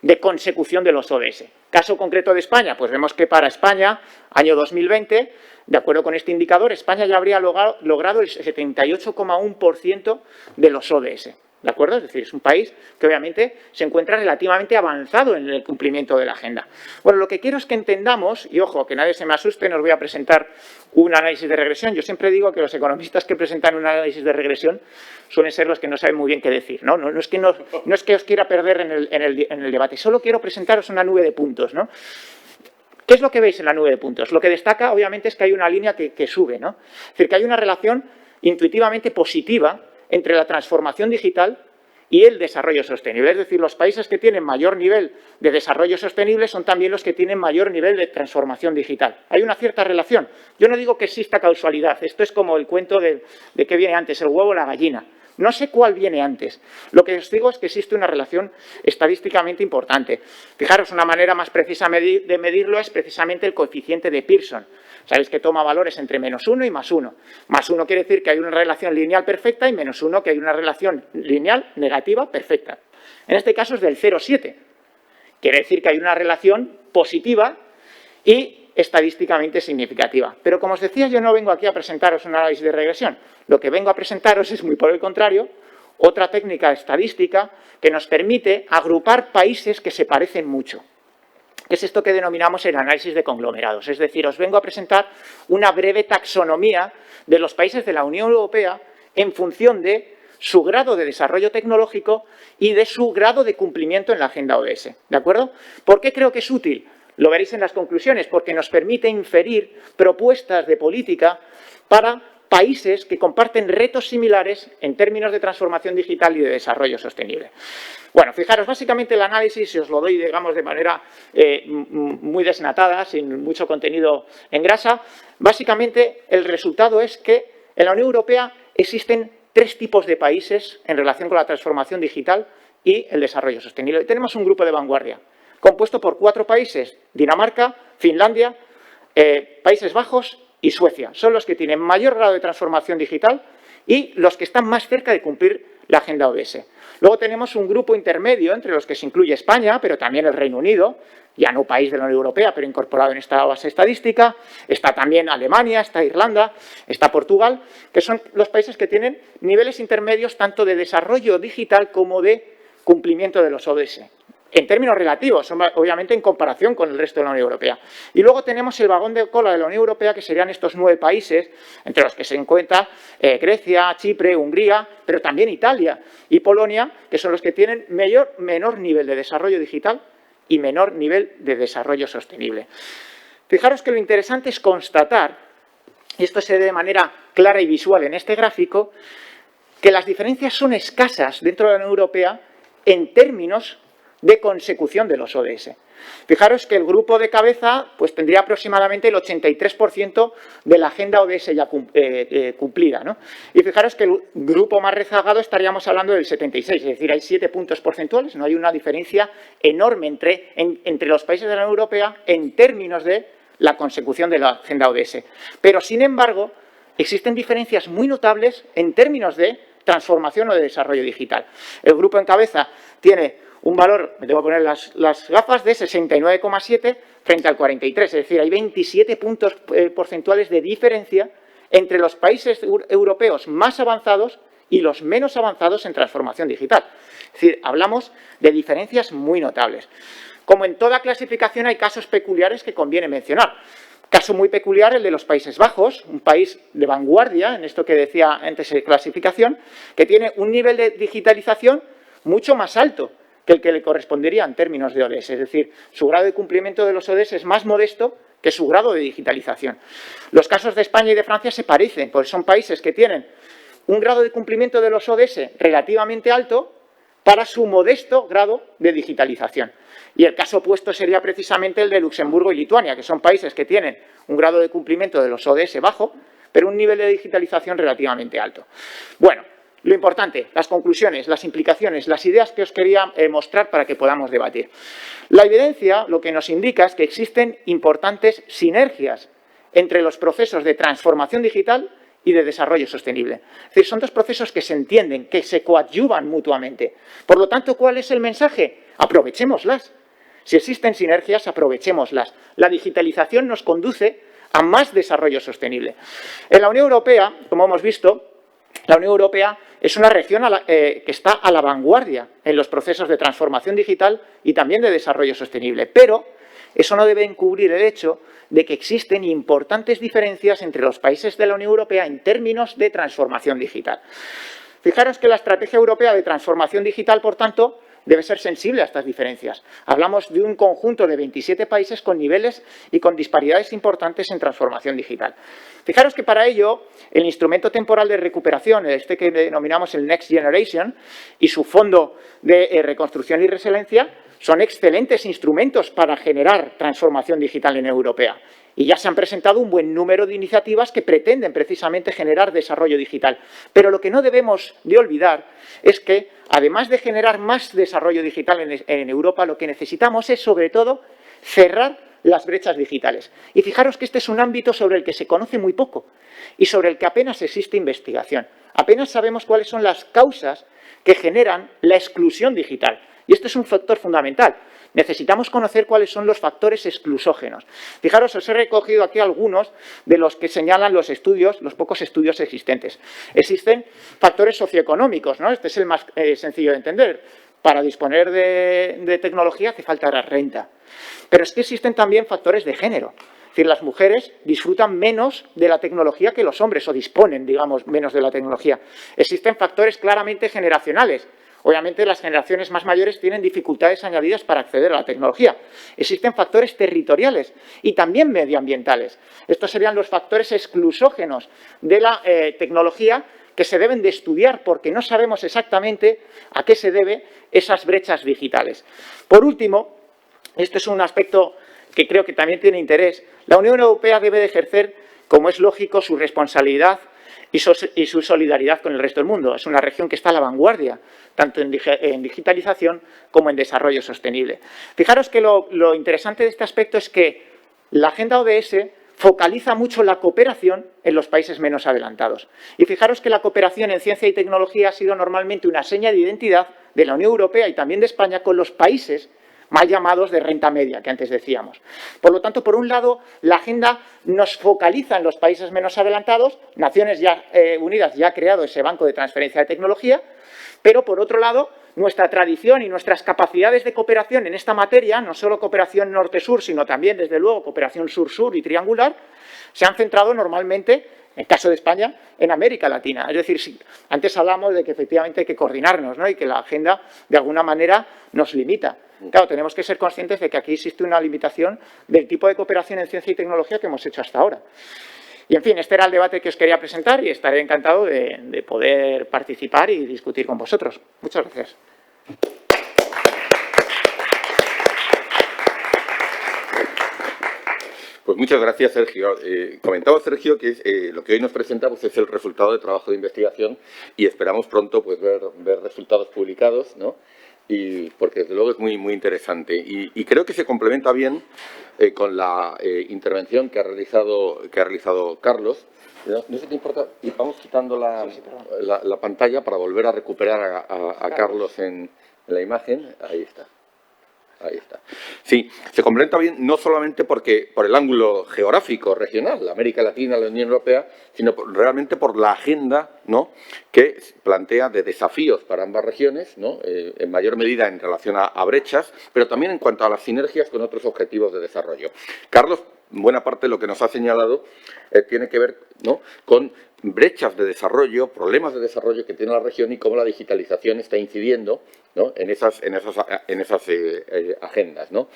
de consecución de los ODS. Caso concreto de España, pues vemos que para España, año 2020, de acuerdo con este indicador, España ya habría logrado el 78,1% de los ODS. ¿De acuerdo? Es decir, es un país que obviamente se encuentra relativamente avanzado en el cumplimiento de la agenda. Bueno, lo que quiero es que entendamos, y ojo, que nadie se me asuste, no os voy a presentar un análisis de regresión. Yo siempre digo que los economistas que presentan un análisis de regresión suelen ser los que no saben muy bien qué decir, ¿no? No es que os quiera perder en el debate, solo quiero presentaros una nube de puntos, ¿no? ¿Qué es lo que veis en la nube de puntos? Lo que destaca, obviamente, es que hay una línea que sube, ¿no? Es decir, que hay una relación intuitivamente positiva entre la transformación digital y el desarrollo sostenible. Es decir, los países que tienen mayor nivel de desarrollo sostenible son también los que tienen mayor nivel de transformación digital. Hay una cierta relación. Yo no digo que exista causalidad. Esto es como el cuento de qué viene antes, el huevo o la gallina. No sé cuál viene antes. Lo que os digo es que existe una relación estadísticamente importante. Fijaros, una manera más precisa de medirlo es precisamente el coeficiente de Pearson. Sabéis que toma valores entre -1 y +1. +1 quiere decir que hay una relación lineal perfecta y -1 que hay una relación lineal negativa perfecta. En este caso es del 0,7. Quiere decir que hay una relación positiva y estadísticamente significativa. Pero como os decía, yo no vengo aquí a presentaros un análisis de regresión. Lo que vengo a presentaros es, muy por el contrario, otra técnica estadística que nos permite agrupar países que se parecen mucho. Que es esto que denominamos el análisis de conglomerados. Es decir, os vengo a presentar una breve taxonomía de los países de la Unión Europea en función de su grado de desarrollo tecnológico y de su grado de cumplimiento en la agenda ODS. ¿De acuerdo? ¿Por qué creo que es útil? Lo veréis en las conclusiones, porque nos permite inferir propuestas de política para países que comparten retos similares en términos de transformación digital y de desarrollo sostenible. Bueno, fijaros, básicamente el análisis, si os lo doy, digamos, de manera muy desnatada, sin mucho contenido en grasa, básicamente el resultado es que en la Unión Europea existen 3 tipos de países en relación con la transformación digital y el desarrollo sostenible. Tenemos un grupo de vanguardia compuesto por 4 países, Dinamarca, Finlandia, Países Bajos y Suecia. Son los que tienen mayor grado de transformación digital y los que están más cerca de cumplir la agenda ODS. Luego tenemos un grupo intermedio entre los que se incluye España, pero también el Reino Unido, ya no país de la Unión Europea, pero incorporado en esta base estadística. Está también Alemania, está Irlanda, está Portugal, que son los países que tienen niveles intermedios tanto de desarrollo digital como de cumplimiento de los ODS. En términos relativos, obviamente en comparación con el resto de la Unión Europea. Y luego tenemos el vagón de cola de la Unión Europea, que serían estos 9 países, entre los que se encuentra Grecia, Chipre, Hungría, pero también Italia y Polonia, que son los que tienen menor nivel de desarrollo digital y menor nivel de desarrollo sostenible. Fijaros que lo interesante es constatar, y esto se ve de manera clara y visual en este gráfico, que las diferencias son escasas dentro de la Unión Europea en términos de consecución de los ODS. Fijaros que el grupo de cabeza pues, tendría aproximadamente el 83% de la agenda ODS ya cumplida, ¿no? Y fijaros que el grupo más rezagado estaríamos hablando del 76%, es decir, hay 7 puntos porcentuales, no hay una diferencia enorme entre los países de la Unión Europea en términos de la consecución de la agenda ODS. Pero, sin embargo, existen diferencias muy notables en términos de transformación o de desarrollo digital. El grupo en cabeza tiene un valor, me tengo que poner las gafas, de 69,7 frente al 43, es decir, hay 27 puntos porcentuales de diferencia entre los países europeos más avanzados y los menos avanzados en transformación digital. Es decir, hablamos de diferencias muy notables. Como en toda clasificación hay casos peculiares que conviene mencionar. Caso muy peculiar el de los Países Bajos, un país de vanguardia, en esto que decía antes de clasificación, que tiene un nivel de digitalización mucho más alto que el que le correspondería en términos de ODS. Es decir, su grado de cumplimiento de los ODS es más modesto que su grado de digitalización. Los casos de España y de Francia se parecen, porque son países que tienen un grado de cumplimiento de los ODS relativamente alto para su modesto grado de digitalización. Y el caso opuesto sería precisamente el de Luxemburgo y Lituania, que son países que tienen un grado de cumplimiento de los ODS bajo, pero un nivel de digitalización relativamente alto. Bueno, lo importante, las conclusiones, las implicaciones, las ideas que os quería mostrar para que podamos debatir. La evidencia lo que nos indica es que existen importantes sinergias entre los procesos de transformación digital y de desarrollo sostenible. Es decir, son dos procesos que se entienden, que se coadyuvan mutuamente. Por lo tanto, ¿cuál es el mensaje? Aprovechémoslas. Si existen sinergias, aprovechémoslas. La digitalización nos conduce a más desarrollo sostenible. En la Unión Europea, como hemos visto, la Unión Europea es una región que está a la vanguardia en los procesos de transformación digital y también de desarrollo sostenible. Pero eso no debe encubrir el hecho de que existen importantes diferencias entre los países de la Unión Europea en términos de transformación digital. Fijaros que la Estrategia Europea de Transformación Digital, por tanto, debe ser sensible a estas diferencias. Hablamos de un conjunto de 27 países con niveles y con disparidades importantes en transformación digital. Fijaros que para ello el instrumento temporal de recuperación, este que denominamos el Next Generation, y su fondo de reconstrucción y resiliencia, son excelentes instrumentos para generar transformación digital en Europea. Y ya se han presentado un buen número de iniciativas que pretenden precisamente generar desarrollo digital. Pero lo que no debemos de olvidar es que, además de generar más desarrollo digital en Europa, lo que necesitamos es, sobre todo, cerrar las brechas digitales. Y fijaros que este es un ámbito sobre el que se conoce muy poco y sobre el que apenas existe investigación. Apenas sabemos cuáles son las causas que generan la exclusión digital. Y este es un factor fundamental. Necesitamos conocer cuáles son los factores exclusógenos. Fijaros, os he recogido aquí algunos de los que señalan los estudios, los pocos estudios existentes. Existen factores socioeconómicos, ¿no? Este es el más sencillo de entender. Para disponer de tecnología hace falta la renta. Pero es que existen también factores de género. Es decir, las mujeres disfrutan menos de la tecnología que los hombres, o disponen, digamos, menos de la tecnología. Existen factores claramente generacionales. Obviamente, las generaciones más mayores tienen dificultades añadidas para acceder a la tecnología. Existen factores territoriales y también medioambientales. Estos serían los factores exclusógenos de la tecnología que se deben de estudiar porque no sabemos exactamente a qué se deben esas brechas digitales. Por último, este es un aspecto que creo que también tiene interés, la Unión Europea debe de ejercer, como es lógico, su responsabilidad y su solidaridad con el resto del mundo. Es una región que está a la vanguardia, tanto en digitalización como en desarrollo sostenible. Fijaros que lo interesante de este aspecto es que la agenda ODS focaliza mucho la cooperación en los países menos adelantados. Y fijaros que la cooperación en ciencia y tecnología ha sido normalmente una seña de identidad de la Unión Europea y también de España con los países mal llamados de renta media, que antes decíamos. Por lo tanto, por un lado, la agenda nos focaliza en los países menos adelantados. Naciones Unidas ya ha creado ese banco de transferencia de tecnología, pero por otro lado, nuestra tradición y nuestras capacidades de cooperación en esta materia, no solo cooperación norte-sur, sino también, desde luego, cooperación sur-sur y triangular, se han centrado normalmente, en el caso de España, en América Latina. Es decir, si antes hablamos de que efectivamente hay que coordinarnos, ¿no? Y que la agenda, de alguna manera, nos limita. Claro, tenemos que ser conscientes de que aquí existe una limitación del tipo de cooperación en ciencia y tecnología que hemos hecho hasta ahora. Y, en fin, este era el debate que os quería presentar y estaré encantado de poder participar y discutir con vosotros. Muchas gracias. Pues muchas gracias, Sergio. Comentaba Sergio que lo que hoy nos presenta pues, es el resultado de trabajo de investigación y esperamos pronto pues, ver resultados publicados, ¿no? Y porque desde luego es muy interesante. Y creo que se complementa bien con la intervención que ha realizado Carlos. No sé si te importa, y vamos quitando la pantalla para volver a recuperar a Carlos en la imagen. Ahí está. Ahí está. Sí, se complementa bien no solamente por el ángulo geográfico regional, la América Latina, la Unión Europea, sino realmente por la agenda, ¿no?, que plantea de desafíos para ambas regiones, ¿no?, en mayor medida en relación a brechas, pero también en cuanto a las sinergias con otros objetivos de desarrollo. Carlos, buena parte de lo que nos ha señalado tiene que ver, ¿no?, con brechas de desarrollo, problemas de desarrollo que tiene la región y cómo la digitalización está incidiendo, ¿no?, en esas agendas, ¿no?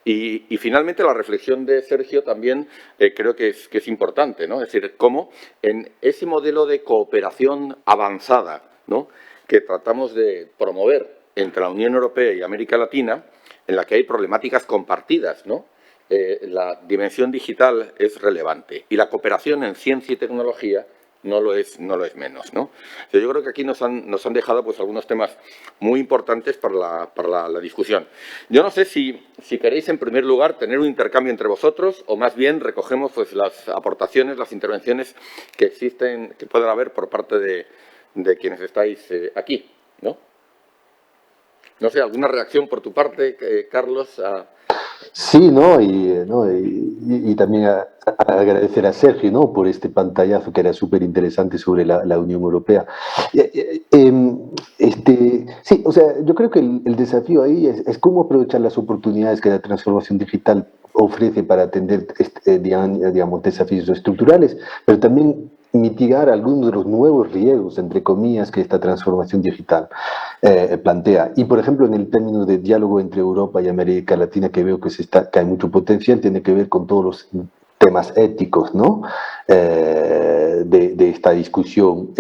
Y finalmente la reflexión de Sergio también creo que es importante, ¿no? Es decir, cómo en ese modelo de cooperación avanzada, ¿no?, que tratamos de promover entre la Unión Europea y América Latina, en la que hay problemáticas compartidas, ¿no?, la dimensión digital es relevante y la cooperación en ciencia y tecnología no lo es menos, ¿no? O sea, yo creo que aquí nos han dejado pues algunos temas muy importantes para la discusión. Yo no sé si queréis, en primer lugar, tener un intercambio entre vosotros o más bien recogemos pues las aportaciones, las intervenciones que existen, que pueden haber por parte de quienes estáis aquí, ¿no? No sé, ¿alguna reacción por tu parte, Carlos? Sí, ¿no? Y también agradecer a Sergio, ¿no?, por este pantallazo que era súper interesante sobre la Unión Europea. Sí, o sea, yo creo que el desafío ahí es cómo aprovechar las oportunidades que la transformación digital ofrece para atender, digamos, desafíos estructurales, pero también mitigar algunos de los nuevos riesgos, entre comillas, que esta transformación digital plantea. Y, por ejemplo, en el término de diálogo entre Europa y América Latina, que veo que hay mucho potencial, tiene que ver con todos los temas éticos, ¿no?, de esta discusión.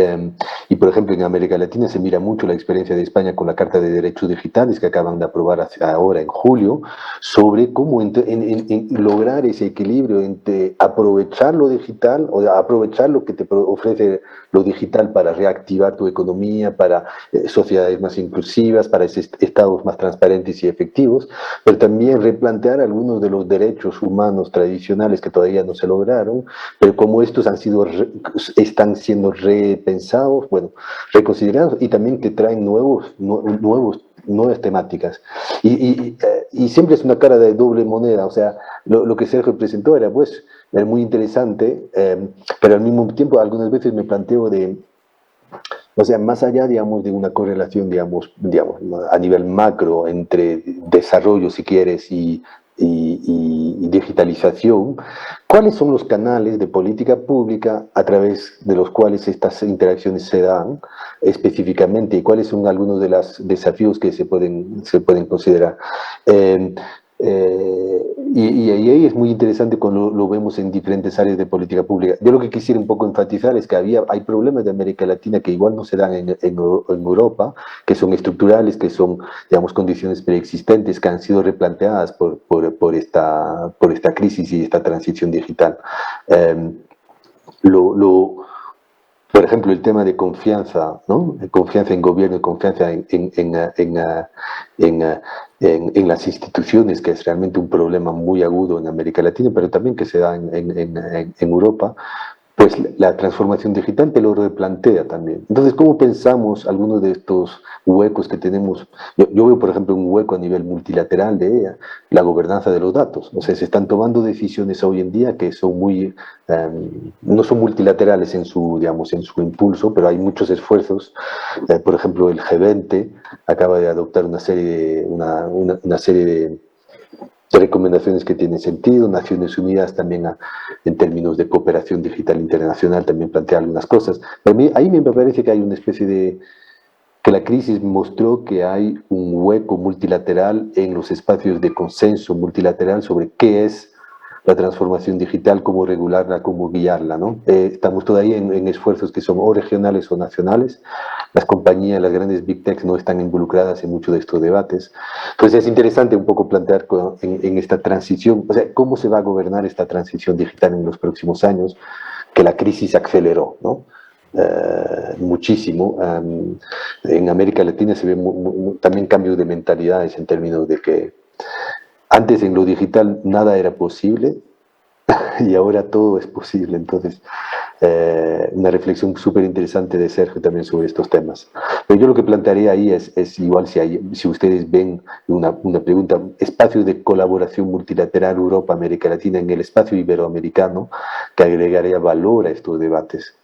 Y, por ejemplo, en América Latina se mira mucho la experiencia de España con la Carta de Derechos Digitales que acaban de aprobar ahora en julio, sobre cómo en lograr ese equilibrio entre aprovechar lo digital o aprovechar lo que te ofrece lo digital para reactivar tu economía, para sociedades más inclusivas, para estados más transparentes y efectivos, pero también replantear algunos de los derechos humanos tradicionales que todavía no se lograron, pero como estos están siendo repensados, bueno, reconsiderados, y también que traen nuevas temáticas. Y siempre es una cara de doble moneda, o sea, lo que Sergio presentó era pues muy interesante, pero al mismo tiempo algunas veces me planteo o sea, más allá, digamos, de una correlación, digamos, a nivel macro entre desarrollo, si quieres, y digitalización, ¿cuáles son los canales de política pública a través de los cuales estas interacciones se dan específicamente y cuáles son algunos de los desafíos que se pueden considerar? Y ahí es muy interesante cuando lo vemos en diferentes áreas de política pública. Yo lo que quisiera un poco enfatizar es que hay problemas de América Latina que igual no se dan en Europa, que son estructurales, que son, digamos, condiciones preexistentes que han sido replanteadas por esta crisis y esta transición digital. Por ejemplo, el tema de confianza, ¿no? Confianza en gobierno y confianza en las instituciones, que es realmente un problema muy agudo en América Latina, pero también que se da en Europa, pues la transformación digital te lo replantea también. Entonces, ¿cómo pensamos algunos de estos huecos que tenemos? Yo veo, por ejemplo, un hueco a nivel multilateral de la gobernanza de los datos. O sea, se están tomando decisiones hoy en día que son no son multilaterales en su impulso, pero hay muchos esfuerzos. Por ejemplo, el G20 acaba de adoptar una serie de recomendaciones que tienen sentido. Naciones Unidas también en términos de cooperación digital internacional también plantea algunas cosas. Pero ahí me parece que hay una especie que la crisis mostró que hay un hueco multilateral en los espacios de consenso multilateral sobre qué es la transformación digital, cómo regularla, cómo guiarla, ¿no? Estamos todavía en esfuerzos que son o regionales o nacionales. Las compañías, las grandes Big Techs no están involucradas en muchos de estos debates. Entonces es interesante un poco plantear en esta transición, o sea, cómo se va a gobernar esta transición digital en los próximos años, que la crisis aceleró, ¿no? Muchísimo. En América Latina se ven también cambios de mentalidades en términos de que antes en lo digital nada era posible y ahora todo es posible. Entonces, una reflexión súper interesante de Sergio también sobre estos temas. Pero yo lo que plantearía ahí es igual si ustedes ven una pregunta, espacio de colaboración multilateral Europa-América Latina en el espacio iberoamericano, que agregaría valor a estos debates.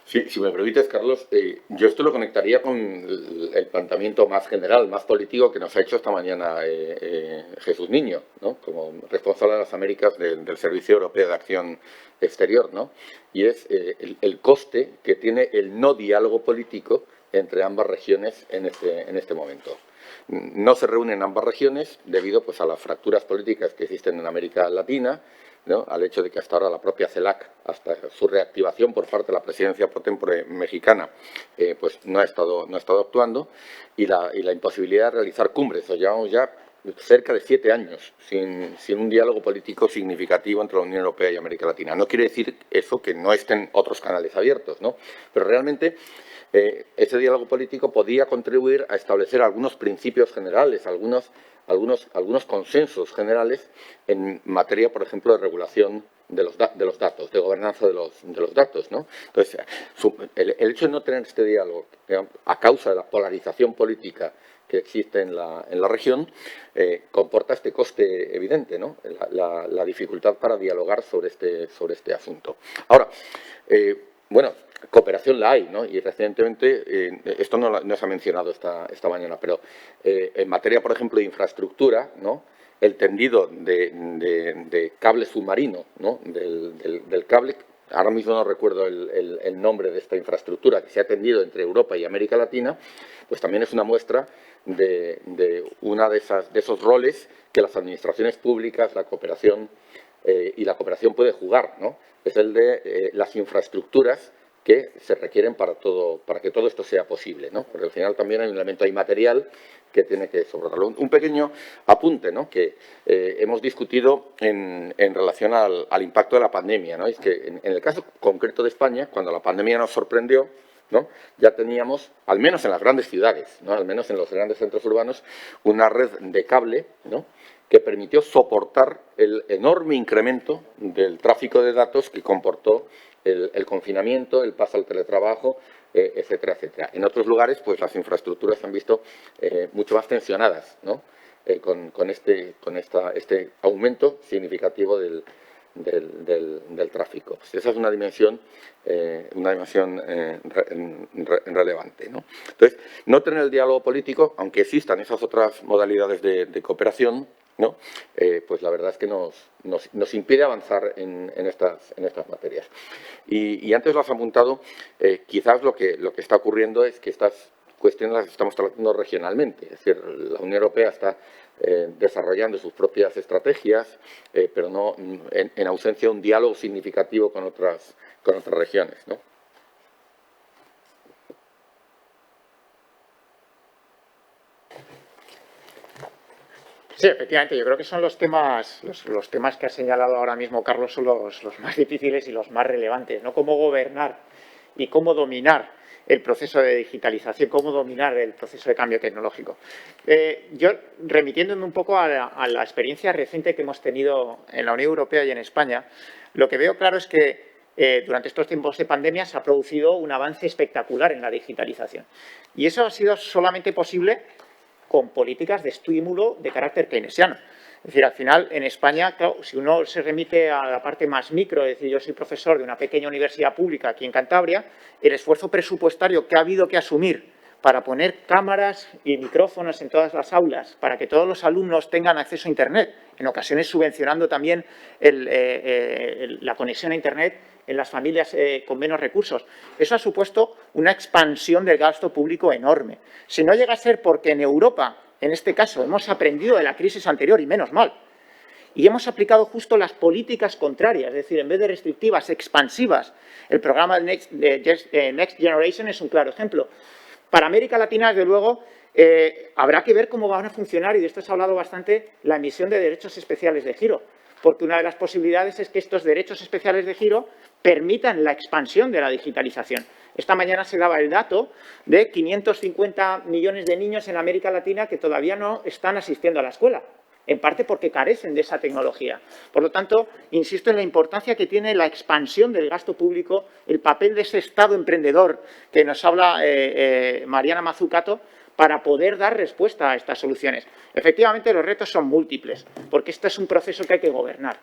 Sí, si me permites, Carlos, yo esto lo conectaría con el planteamiento más general, más político que nos ha hecho esta mañana Jesús Niño, ¿no? Como responsable de las Américas del Servicio Europeo de Acción Exterior, ¿no? Y es el coste que tiene el no diálogo político entre ambas regiones en este momento. No se reúnen ambas regiones debido pues, a las fracturas políticas que existen en América Latina, ¿no? Al hecho de que hasta ahora la propia CELAC, hasta su reactivación por parte de la presidencia pro tempore mexicana, pues no ha estado actuando, y la imposibilidad de realizar cumbres. Nos llevamos ya cerca de 7 años sin un diálogo político significativo entre la Unión Europea y América Latina. No quiere decir eso que no estén otros canales abiertos, ¿no? Pero realmente ese diálogo político podía contribuir a establecer algunos principios generales, algunos consensos generales en materia, por ejemplo, de regulación de los datos, de gobernanza de los datos, ¿no? Entonces, el hecho de no tener este diálogo, a causa de la polarización política que existe en la región, comporta este coste evidente, ¿no? La dificultad para dialogar sobre este asunto. Ahora, bueno, cooperación la hay, ¿no? Y recientemente, esto no se ha mencionado esta mañana, pero en materia, por ejemplo, de infraestructura, ¿no? El tendido de cable submarino, ¿no? Del cable, ahora mismo no recuerdo el nombre de esta infraestructura que se ha tendido entre Europa y América Latina, pues también es una muestra de una de esos roles que las administraciones públicas, la cooperación y la cooperación puede jugar, ¿no? Es el de las infraestructuras que se requieren para que todo esto sea posible, ¿no? Porque al final también hay un elemento inmaterial que tiene que sobrarlo. Un pequeño apunte, ¿no? Que hemos discutido en relación al impacto de la pandemia, ¿no? Es que en el caso concreto de España, cuando la pandemia nos sorprendió, ¿no? Ya teníamos, al menos en las grandes ciudades, ¿no? Al menos en los grandes centros urbanos, una red de cable, ¿no? Que permitió soportar el enorme incremento del tráfico de datos que comportó el confinamiento, el paso al teletrabajo, etcétera, etcétera. En otros lugares, pues las infraestructuras se han visto mucho más tensionadas, ¿no? Con este aumento significativo del tráfico. Pues esa es una dimensión relevante, ¿no? Entonces, no tener el diálogo político, aunque existan esas otras modalidades de cooperación, ¿no? Pues la verdad es que nos impide avanzar en estas materias. Y antes lo has apuntado, quizás lo que está ocurriendo es que estas cuestiones las estamos tratando regionalmente. Es decir, la Unión Europea está desarrollando sus propias estrategias, pero no en ausencia de un diálogo significativo con otras regiones, ¿no? Sí, efectivamente, yo creo que son los temas que ha señalado ahora mismo Carlos son los más difíciles y los más relevantes, ¿no? Cómo gobernar y cómo dominar el proceso de digitalización, cómo dominar el proceso de cambio tecnológico. Yo, remitiéndome un poco a la experiencia reciente que hemos tenido en la Unión Europea y en España, lo que veo claro es que durante estos tiempos de pandemia se ha producido un avance espectacular en la digitalización. Y eso ha sido solamente posible con políticas de estímulo de carácter keynesiano. Es decir, al final, en España, claro, si uno se remite a la parte más micro, es decir, yo soy profesor de una pequeña universidad pública aquí en Cantabria, el esfuerzo presupuestario que ha habido que asumir para poner cámaras y micrófonos en todas las aulas, para que todos los alumnos tengan acceso a Internet, en ocasiones subvencionando también la conexión a Internet en las familias con menos recursos. Eso ha supuesto una expansión del gasto público enorme. Si no llega a ser porque en Europa en este caso, hemos aprendido de la crisis anterior, y menos mal, y hemos aplicado justo las políticas contrarias, es decir, en vez de restrictivas, expansivas. El programa Next Generation es un claro ejemplo. Para América Latina, desde luego, habrá que ver cómo van a funcionar, y de esto se ha hablado bastante, la emisión de derechos especiales de giro, porque una de las posibilidades es que estos derechos especiales de giro permitan la expansión de la digitalización. Esta mañana se daba el dato de 550 millones de niños en América Latina que todavía no están asistiendo a la escuela, en parte porque carecen de esa tecnología. Por lo tanto, insisto en la importancia que tiene la expansión del gasto público, el papel de ese Estado emprendedor que nos habla Mariana Mazzucato, para poder dar respuesta a estas soluciones. Efectivamente, los retos son múltiples, porque este es un proceso que hay que gobernar.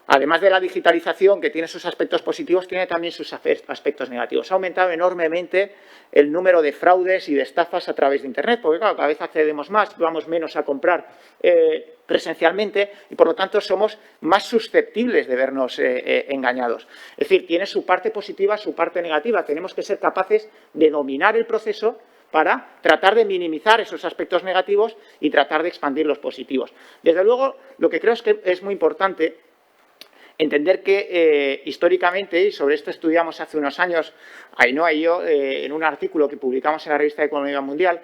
Además de la digitalización, que tiene sus aspectos positivos, tiene también sus aspectos negativos. Ha aumentado enormemente el número de fraudes y de estafas a través de Internet, porque claro, cada vez accedemos más, vamos menos a comprar presencialmente y, por lo tanto, somos más susceptibles de vernos engañados. Es decir, tiene su parte positiva, su parte negativa. Tenemos que ser capaces de dominar el proceso para tratar de minimizar esos aspectos negativos y tratar de expandir los positivos. Desde luego, lo que creo es que es muy importante entender que históricamente, y sobre esto estudiamos hace unos años, Ainhoa y yo, en un artículo que publicamos en la revista de Economía Mundial,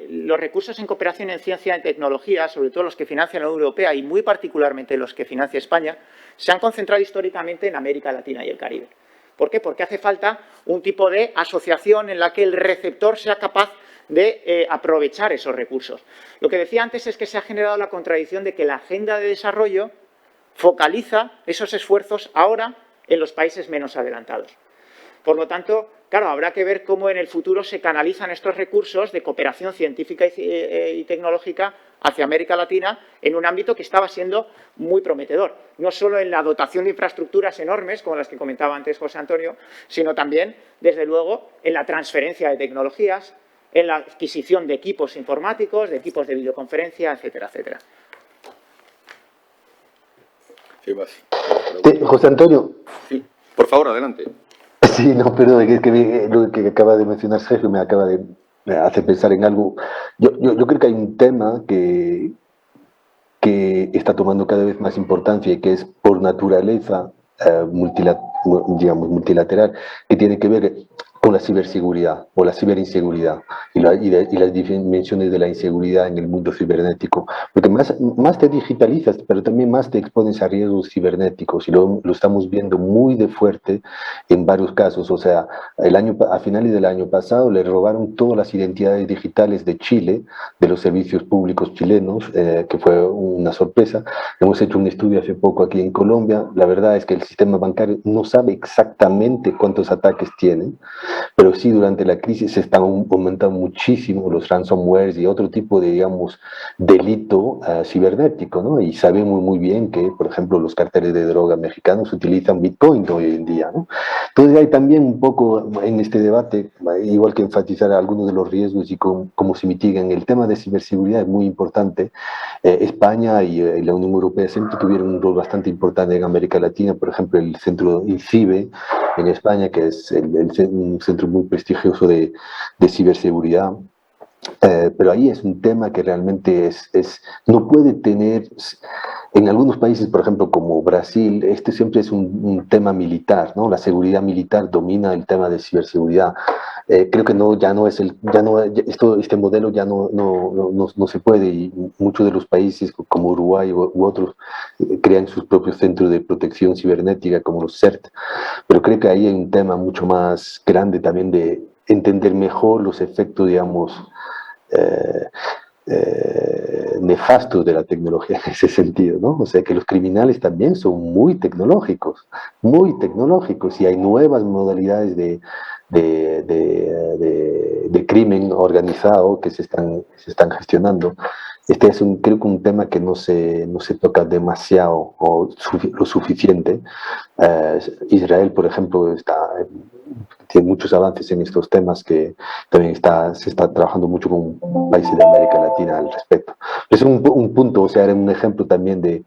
los recursos en cooperación en ciencia y tecnología, sobre todo los que financia la Unión Europea y muy particularmente los que financia España, se han concentrado históricamente en América Latina y el Caribe. ¿Por qué? Porque hace falta un tipo de asociación en la que el receptor sea capaz de aprovechar esos recursos. Lo que decía antes es que se ha generado la contradicción de que la agenda de desarrollo focaliza esos esfuerzos ahora en los países menos adelantados. Por lo tanto, claro, habrá que ver cómo en el futuro se canalizan estos recursos de cooperación científica y tecnológica hacia América Latina en un ámbito que estaba siendo muy prometedor. No solo en la dotación de infraestructuras enormes, como las que comentaba antes José Antonio, sino también, desde luego, en la transferencia de tecnologías, en la adquisición de equipos informáticos, de equipos de videoconferencia, etcétera, etcétera. Sí, vas. José Antonio. Sí, por favor, adelante. Sí, no, perdón, es que lo que acaba de mencionar Sergio me acaba de hacer pensar en algo. Yo creo que hay un tema que está tomando cada vez más importancia y que es por naturaleza multilateral, que tiene que ver con la ciberseguridad o la ciberinseguridad y las dimensiones de la inseguridad en el mundo cibernético. Porque más te digitalizas, pero también más te expones a riesgos cibernéticos y lo estamos viendo muy de fuerte en varios casos. O sea, a finales del año pasado le robaron todas las identidades digitales de Chile, de los servicios públicos chilenos, que fue una sorpresa. Hemos hecho un estudio hace poco aquí en Colombia. La verdad es que el sistema bancario no sabe exactamente cuántos ataques tiene, pero sí durante la crisis se están aumentando muchísimo los ransomwares y otro tipo de, digamos, delito cibernético, ¿no? Y sabemos muy bien que, por ejemplo, los carteles de droga mexicanos utilizan Bitcoin hoy en día, ¿no? Entonces hay también un poco en este debate, igual que enfatizar algunos de los riesgos y cómo se mitigan, el tema de ciberseguridad es muy importante. España y la Unión Europea siempre tuvieron un rol bastante importante en América Latina, por ejemplo, el centro INCIBE en España, que es un centro muy prestigioso de ciberseguridad. Pero ahí es un tema que realmente no puede tener, en algunos países, por ejemplo, como Brasil, este siempre es un tema militar, ¿no? La seguridad militar domina el tema de ciberseguridad. Creo que este modelo ya no se puede, y muchos de los países como Uruguay u otros crean sus propios centros de protección cibernética como los CERT, pero creo que ahí hay un tema mucho más grande también de entender mejor los efectos, digamos, nefastos de la tecnología en ese sentido, ¿no? O sea que los criminales también son muy tecnológicos, y hay nuevas modalidades de crimen organizado que se están gestionando. Este es creo que un tema que no se toca demasiado o lo suficiente. Israel, por ejemplo, tiene muchos avances en estos temas, que también se está trabajando mucho con países de América Latina al respecto. Es un punto, o sea, era un ejemplo también de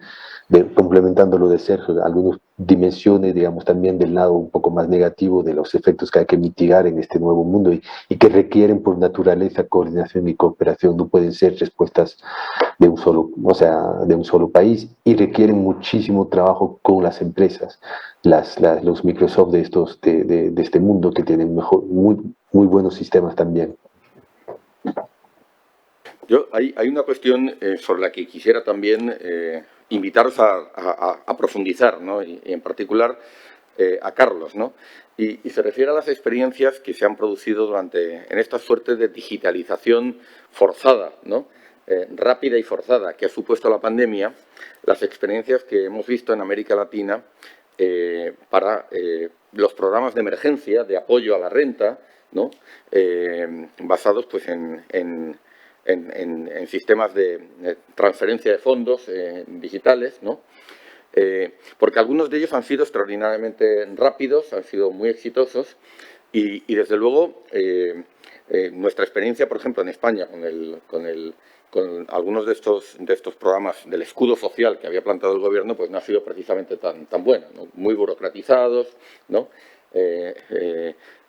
complementando lo de Sergio, algunas dimensiones, digamos, también del lado un poco más negativo de los efectos que hay que mitigar en este nuevo mundo y que requieren por naturaleza coordinación y cooperación, no pueden ser respuestas de un solo, o sea, de un solo país y requieren muchísimo trabajo con las empresas, los Microsoft de este mundo que tienen muy buenos sistemas también. Hay una cuestión sobre la que quisiera también invitaros a profundizar, ¿no? Y en particular a Carlos, ¿no? Y se refiere a las experiencias que se han producido en esta suerte de digitalización forzada, ¿no? Rápida y forzada que ha supuesto la pandemia, las experiencias que hemos visto en América Latina para los programas de emergencia, de apoyo a la renta, ¿no? Basados pues, en sistemas de transferencia de fondos digitales, ¿no? Porque algunos de ellos han sido extraordinariamente rápidos, han sido muy exitosos y desde luego, nuestra experiencia, por ejemplo, en España, con algunos de estos programas del escudo social que había planteado el Gobierno, pues no ha sido precisamente tan buena, ¿no? Muy burocratizados, ¿no?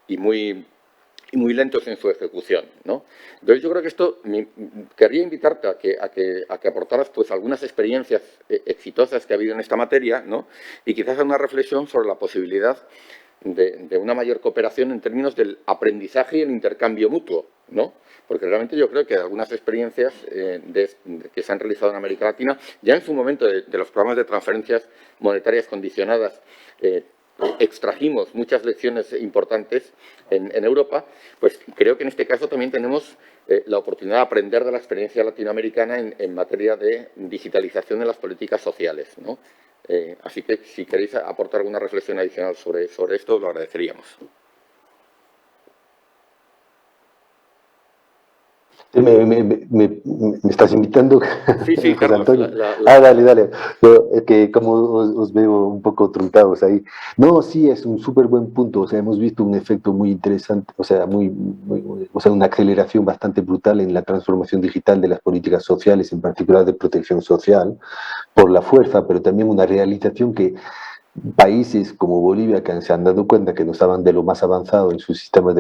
Y muy lentos en su ejecución, ¿no? Entonces yo creo que esto, querría invitarte a que aportaras pues algunas experiencias exitosas que ha habido en esta materia, ¿no? Y quizás a una reflexión sobre la posibilidad de una mayor cooperación en términos del aprendizaje y el intercambio mutuo, ¿no? Porque realmente yo creo que algunas experiencias que se han realizado en América Latina, ya en su momento de los programas de transferencias monetarias condicionadas, extrajimos muchas lecciones importantes en Europa, pues creo que en este caso también tenemos la oportunidad de aprender de la experiencia latinoamericana en materia de digitalización de las políticas sociales, ¿no? Así que si queréis aportar alguna reflexión adicional sobre esto, lo agradeceríamos. ¿Me estás invitando? Sí, José Carlos. Antonio. Dale. Yo, es que como os veo un poco truncados ahí. No, sí, es un súper buen punto. O sea, hemos visto un efecto muy interesante, o sea, o sea, una aceleración bastante brutal en la transformación digital de las políticas sociales, en particular de protección social, por la fuerza, pero también una realización que países como Bolivia, que se han dado cuenta que no estaban de lo más avanzado en sus sistemas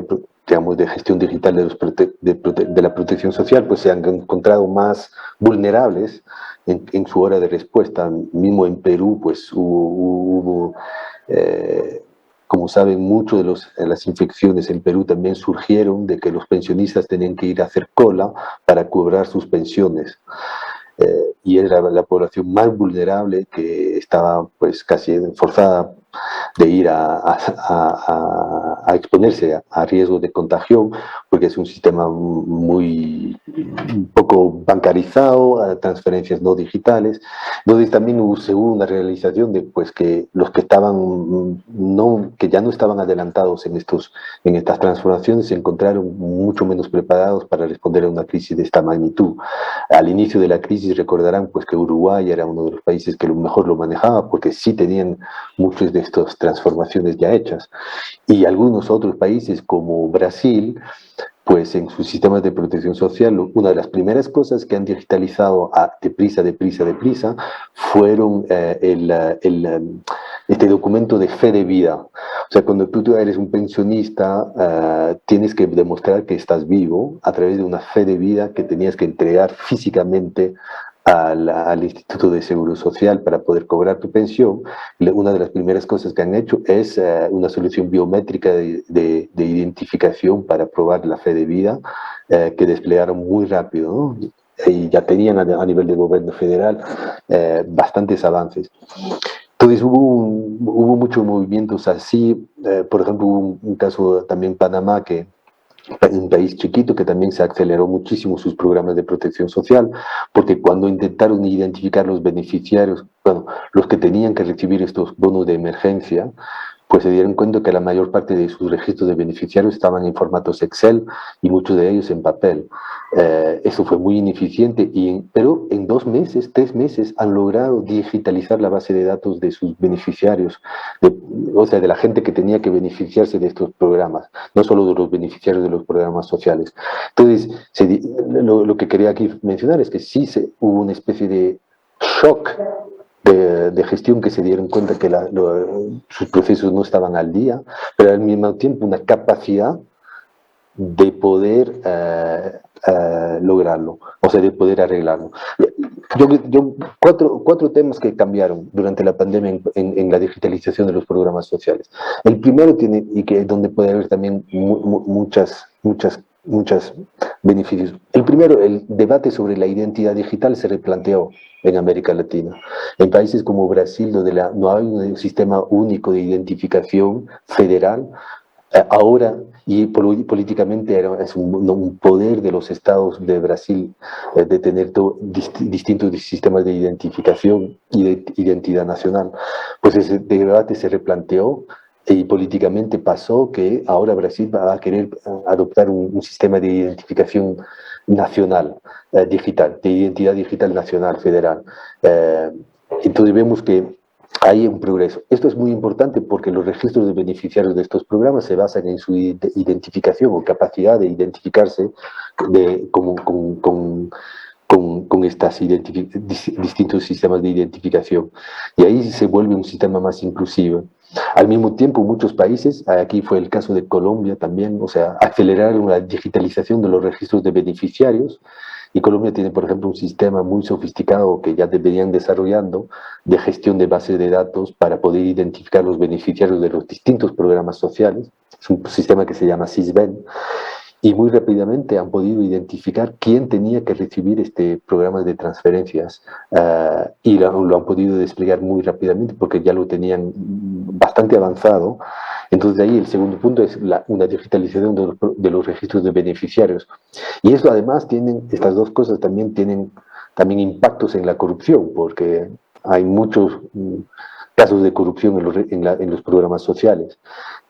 digamos, de gestión digital de la protección social, pues se han encontrado más vulnerables en su hora de respuesta. Mismo en Perú, pues hubo como saben, muchas de las infecciones en Perú también surgieron de que los pensionistas tenían que ir a hacer cola para cobrar sus pensiones. Y era la población más vulnerable que estaba pues casi forzada de ir a exponerse a riesgo de contagio, porque es un sistema un poco bancarizado, transferencias no digitales. Entonces también hubo una realización de pues que los que que ya no estaban adelantados en estas transformaciones se encontraron mucho menos preparados para responder a una crisis de esta magnitud. Al inicio de la crisis recordarán pues que Uruguay era uno de los países que mejor lo manejaba porque sí tenían muchas de estas transformaciones ya hechas. Y algunos otros países como Brasil, pues en sus sistemas de protección social, una de las primeras cosas que han digitalizado deprisa, fueron este documento de fe de vida. O sea, cuando tú eres un pensionista, tienes que demostrar que estás vivo a través de una fe de vida que tenías que entregar físicamente al Instituto de Seguro Social para poder cobrar tu pensión. Una de las primeras cosas que han hecho es una solución biométrica de identificación para probar la fe de vida, que desplegaron muy rápido, ¿no? Y ya tenían a nivel de gobierno federal bastantes avances. Entonces hubo muchos movimientos así. Por ejemplo, hubo un caso también Panamá, que un país chiquito que también se aceleró muchísimo sus programas de protección social, porque cuando intentaron identificar los beneficiarios, bueno, los que tenían que recibir estos bonos de emergencia, pues se dieron cuenta que la mayor parte de sus registros de beneficiarios estaban en formatos Excel y muchos de ellos en papel. Eso fue muy ineficiente, pero en 2 meses, 3 meses han logrado digitalizar la base de datos de sus beneficiarios, o sea, de la gente que tenía que beneficiarse de estos programas, no solo de los beneficiarios de los programas sociales. Entonces, lo que quería aquí mencionar es que sí hubo una especie de shock de gestión que se dieron cuenta que sus procesos no estaban al día, pero al mismo tiempo una capacidad de poder lograrlo, o sea, de poder arreglarlo. Cuatro temas que cambiaron durante la pandemia en la digitalización de los programas sociales. El primero tiene, y que donde puede haber también muchos beneficios. El primero, el debate sobre la identidad digital se replanteó en América Latina. En países como Brasil, donde no hay un sistema único de identificación federal, ahora, y políticamente es un poder de los estados de Brasil de tener distintos sistemas de identificación y de identidad nacional. Pues ese debate se replanteó y políticamente pasó que ahora Brasil va a querer adoptar un sistema de identificación nacional, digital, de identidad digital nacional, federal. Entonces vemos que hay un progreso. Esto es muy importante porque los registros de beneficiarios de estos programas se basan en su identificación o capacidad de identificarse con estos distintos sistemas de identificación. Y ahí se vuelve un sistema más inclusivo. Al mismo tiempo, muchos países, aquí fue el caso de Colombia también, o sea, aceleraron la digitalización de los registros de beneficiarios. Y Colombia tiene, por ejemplo, un sistema muy sofisticado que ya venían desarrollando de gestión de bases de datos para poder identificar los beneficiarios de los distintos programas sociales. Es un sistema que se llama SISBEN. Y muy rápidamente han podido identificar quién tenía que recibir este programa de transferencias y lo han podido desplegar muy rápidamente porque ya lo tenían bastante avanzado. Entonces de ahí el segundo punto es una digitalización de los registros de beneficiarios. Y eso además estas dos cosas también tienen impactos en la corrupción, porque hay muchos casos de corrupción en los programas sociales.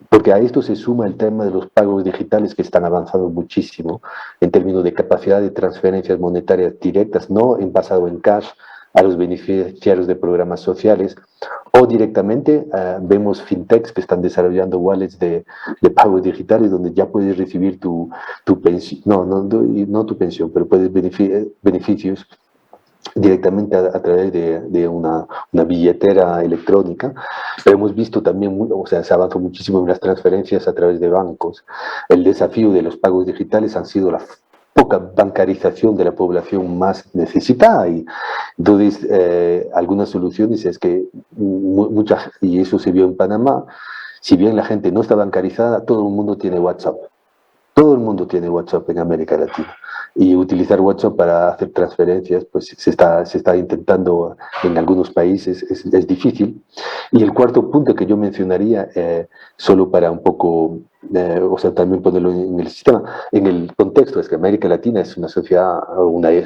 Porque a esto se suma el tema de los pagos digitales que están avanzando muchísimo en términos de capacidad de transferencias monetarias directas, no en pasado en cash, a los beneficiarios de programas sociales, o directamente vemos fintechs que están desarrollando wallets de pagos digitales donde ya puedes recibir tu pensión, no tu pensión, pero puedes beneficios directamente a través de una billetera electrónica. Pero hemos visto también, o sea, se avanzó muchísimo en las transferencias a través de bancos. El desafío de los pagos digitales han sido la poca bancarización de la población más necesitada. Y entonces, algunas soluciones es que y eso se vio en Panamá, si bien la gente no está bancarizada, todo el mundo tiene WhatsApp. Todo el mundo tiene WhatsApp en América Latina. Y utilizar WhatsApp para hacer transferencias, pues se está intentando en algunos países, es difícil. Y el cuarto punto que yo mencionaría, solo para un poco, o sea, también ponerlo en el sistema, en el contexto, es que América Latina es una sociedad,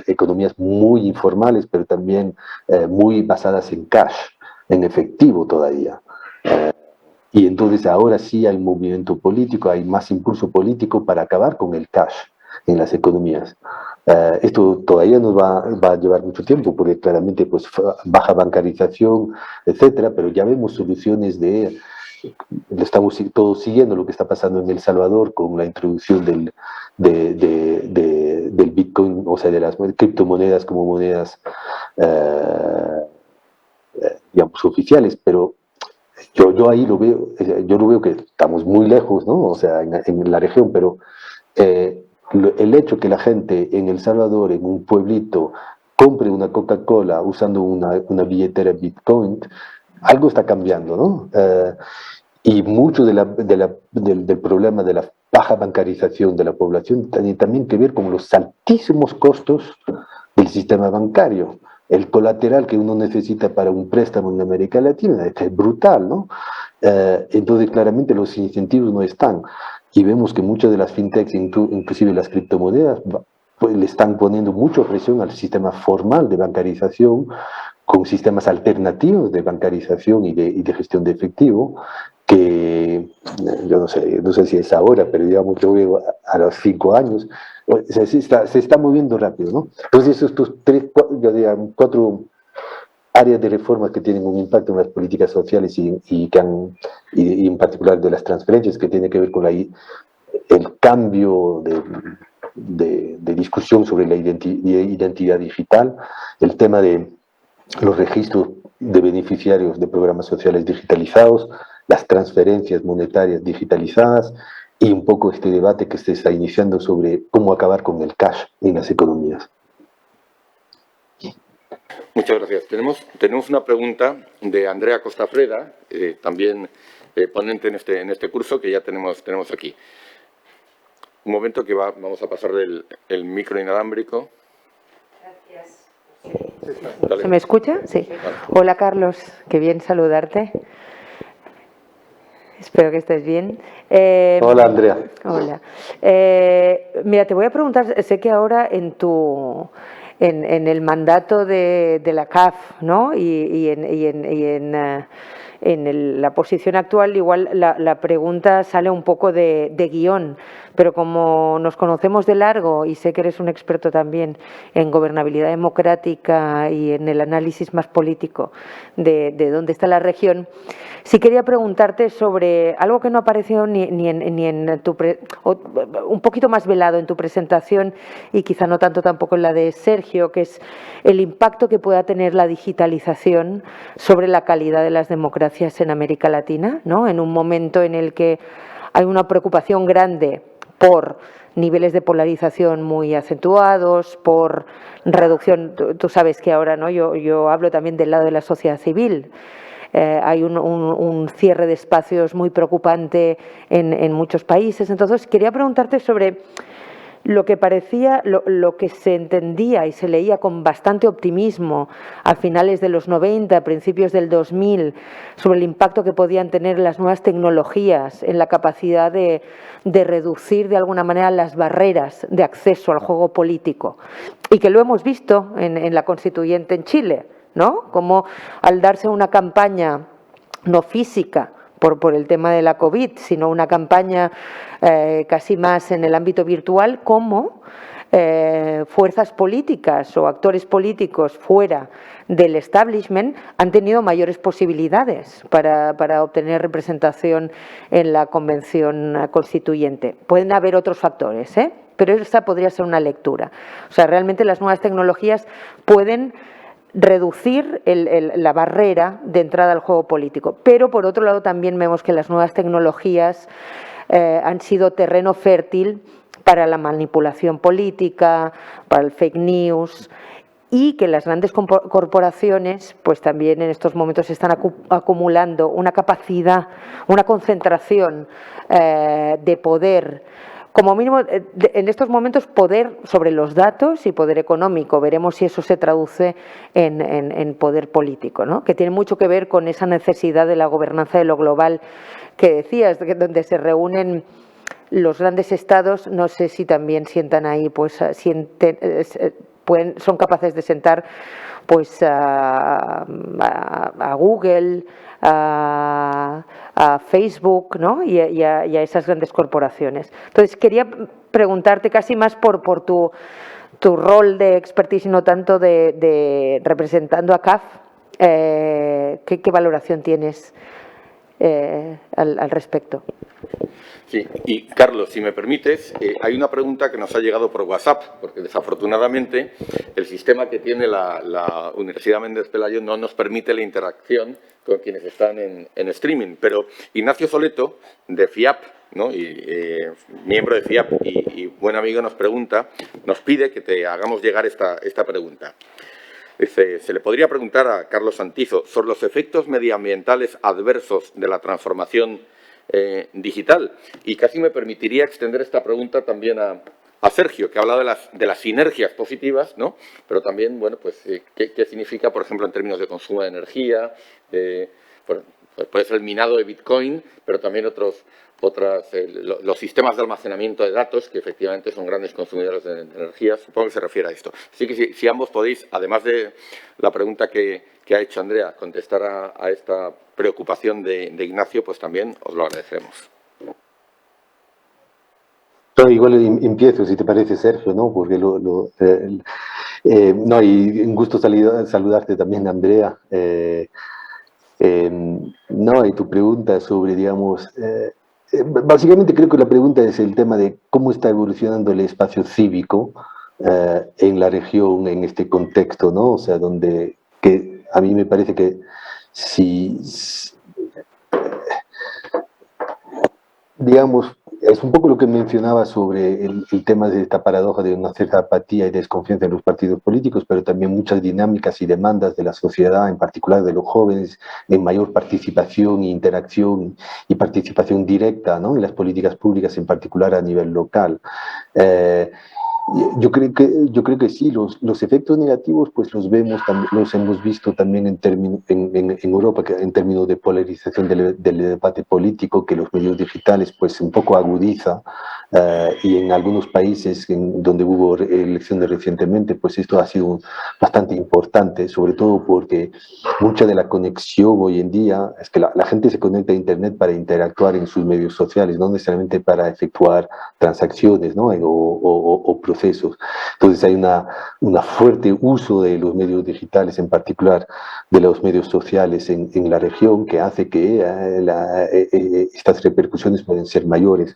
economías muy informales, pero también muy basadas en cash, en efectivo todavía. Y entonces ahora sí hay un movimiento político, hay más impulso político para acabar con el cash en las economías. Esto todavía nos va a llevar mucho tiempo, porque claramente pues, baja bancarización, etcétera, pero ya vemos soluciones estamos todos siguiendo lo que está pasando en El Salvador con la introducción del Bitcoin, o sea, de las criptomonedas como monedas, digamos, oficiales, pero yo ahí lo veo que estamos muy lejos, ¿no? O sea, en la región, pero el hecho que la gente en El Salvador, en un pueblito, compre una Coca-Cola usando una billetera Bitcoin, algo está cambiando, ¿no? Y mucho del problema de la baja bancarización de la población tiene también que ver con los altísimos costos del sistema bancario. El colateral que uno necesita para un préstamo en América Latina es brutal, ¿no? Entonces, claramente los incentivos no están. Y vemos que muchas de las fintechs, inclusive las criptomonedas, pues, le están poniendo mucha presión al sistema formal de bancarización, con sistemas alternativos de bancarización y de gestión de efectivo, que yo no sé si es ahora, pero digamos, yo veo a los 5 años, o sea, se está moviendo rápido, ¿no? Entonces, estos cuatro áreas de reforma que tienen un impacto en las políticas sociales y en particular de las transferencias, que tiene que ver con el cambio de discusión sobre la identidad digital, el tema de los registros de beneficiarios de programas sociales digitalizados, las transferencias monetarias digitalizadas y un poco este debate que se está iniciando sobre cómo acabar con el cash en las economías. Muchas gracias. Tenemos una pregunta de Andrea Costafreda, también ponente en este curso, que ya tenemos aquí. Un momento que vamos a pasar el micro inalámbrico. Gracias. Dale. ¿Se me escucha? Sí. Hola, Carlos. Qué bien saludarte. Espero que estés bien. Hola, Andrea. Hola. Mira, te voy a preguntar, sé que ahora en el mandato de la CAF, ¿no? y en la posición actual, igual la pregunta sale un poco de guión, pero como nos conocemos de largo y sé que eres un experto también en gobernabilidad democrática y en el análisis más político de dónde está la región, sí quería preguntarte sobre algo que no apareció ni en tu un poquito más velado en tu presentación y quizá no tanto tampoco en la de Sergio, que es el impacto que pueda tener la digitalización sobre la calidad de las democracias en América Latina, ¿no? En un momento en el que hay una preocupación grande por niveles de polarización muy acentuados, por reducción. Tú sabes que ahora, ¿no? Yo hablo también del lado de la sociedad civil. Hay un cierre de espacios muy preocupante en muchos países. Entonces, quería preguntarte sobre lo que parecía, lo que se entendía y se leía con bastante optimismo a finales de los 90, a principios del 2000, sobre el impacto que podían tener las nuevas tecnologías en la capacidad de reducir de alguna manera las barreras de acceso al juego político. Y que lo hemos visto en la constituyente en Chile, ¿no? Como al darse una campaña no física por el tema de la COVID, sino una campaña casi más en el ámbito virtual, como fuerzas políticas o actores políticos fuera del establishment han tenido mayores posibilidades para obtener representación en la convención constituyente. Pueden haber otros factores, pero esa podría ser una lectura. O sea, realmente las nuevas tecnologías pueden reducir la barrera de entrada al juego político. Pero, por otro lado, también vemos que las nuevas tecnologías han sido terreno fértil para la manipulación política, para el fake news, y que las grandes corporaciones pues también en estos momentos están acumulando una capacidad, una concentración de poder, como mínimo en estos momentos poder sobre los datos y poder económico. Veremos si eso se traduce en poder político, ¿no? Que tiene mucho que ver con esa necesidad de la gobernanza de lo global que decías, donde se reúnen los grandes estados. No sé si también sientan ahí, pues son capaces de sentar pues a Google, a Facebook, ¿no? y a esas grandes corporaciones. Entonces, quería preguntarte casi más por tu rol de expertise y no tanto de representando a CAF, ¿qué valoración tienes al respecto? Sí, y Carlos, si me permites, hay una pregunta que nos ha llegado por WhatsApp, porque desafortunadamente el sistema que tiene la Universidad Méndez Pelayo no nos permite la interacción con quienes están en streaming. Pero Ignacio Soleto, de FIAP, ¿no? Miembro de FIAP y buen amigo, nos pide que te hagamos llegar esta pregunta. Dice, se le podría preguntar a Carlos Santizo sobre los efectos medioambientales adversos de la transformación digital, y casi me permitiría extender esta pregunta también a Sergio, que ha hablado de las sinergias positivas, ¿no? Pero también, bueno, pues qué significa, por ejemplo, en términos de consumo de energía, pues puede ser el minado de Bitcoin, pero también los sistemas de almacenamiento de datos, que efectivamente son grandes consumidores de energía. Supongo que se refiere a esto. Así que si ambos podéis, además de la pregunta que ha hecho Andrea, contestar a esta preocupación de Ignacio, pues también os lo agradeceremos. No, igual empiezo, si te parece, Sergio, ¿no? Porque no, y un gusto saludarte también, Andrea. No, y tu pregunta sobre, digamos, básicamente creo que la pregunta es el tema de cómo está evolucionando el espacio cívico en la región, en este contexto, ¿no? O sea, donde que a mí me parece que si digamos, es un poco lo que mencionaba sobre el tema de esta paradoja de una cierta apatía y desconfianza en los partidos políticos, pero también muchas dinámicas y demandas de la sociedad, en particular de los jóvenes, en mayor participación e interacción y participación directa, ¿no?, en las políticas públicas, en particular a nivel local. Eh, yo creo que sí, los efectos negativos pues los vemos, los hemos visto también en Europa, que en términos de polarización del debate político, que los medios digitales pues un poco agudiza, y en algunos países donde hubo elecciones recientemente, pues esto ha sido bastante importante, sobre todo porque mucha de la conexión hoy en día es que la gente se conecta a Internet para interactuar en sus medios sociales, no necesariamente para efectuar transacciones, ¿no?, o procesos. Entonces hay una fuerte uso de los medios digitales, en particular de los medios sociales en la región, que hace que estas repercusiones pueden ser mayores.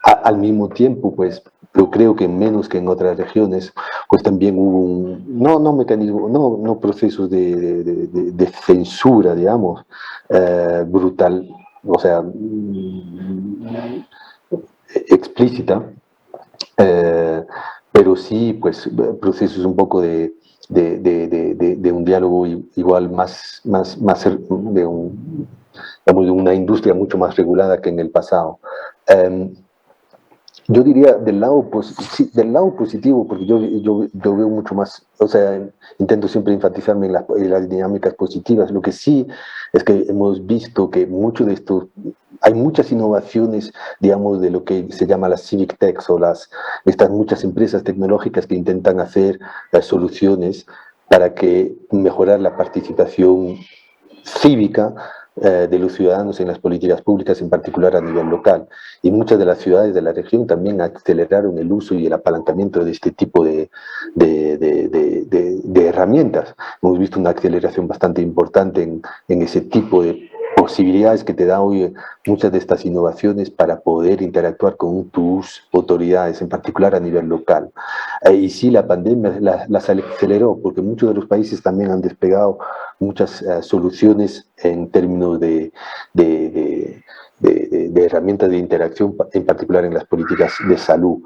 Al mismo tiempo, pues yo creo que menos que en otras regiones, pues también hubo no procesos de censura, digamos, brutal, o sea, explícita, pero sí, pues, procesos un poco de un diálogo igual digamos, de una industria mucho más regulada que en el pasado. Yo diría sí, del lado positivo, porque yo veo mucho más, o sea, intento siempre enfatizarme en las dinámicas positivas. Lo que sí es que hemos visto que mucho de esto, hay muchas innovaciones, digamos, de lo que se llama las civic techs o estas muchas empresas tecnológicas que intentan hacer soluciones para mejorar la participación cívica de los ciudadanos en las políticas públicas, en particular a nivel local. Y muchas de las ciudades de la región también aceleraron el uso y el apalancamiento de este tipo de herramientas. Hemos visto una aceleración bastante importante en ese tipo de posibilidades que te da hoy muchas de estas innovaciones para poder interactuar con tus autoridades, en particular a nivel local. Y sí, la pandemia las aceleró, porque muchos de los países también han desplegado muchas soluciones en términos de herramientas de interacción, en particular en las políticas de salud.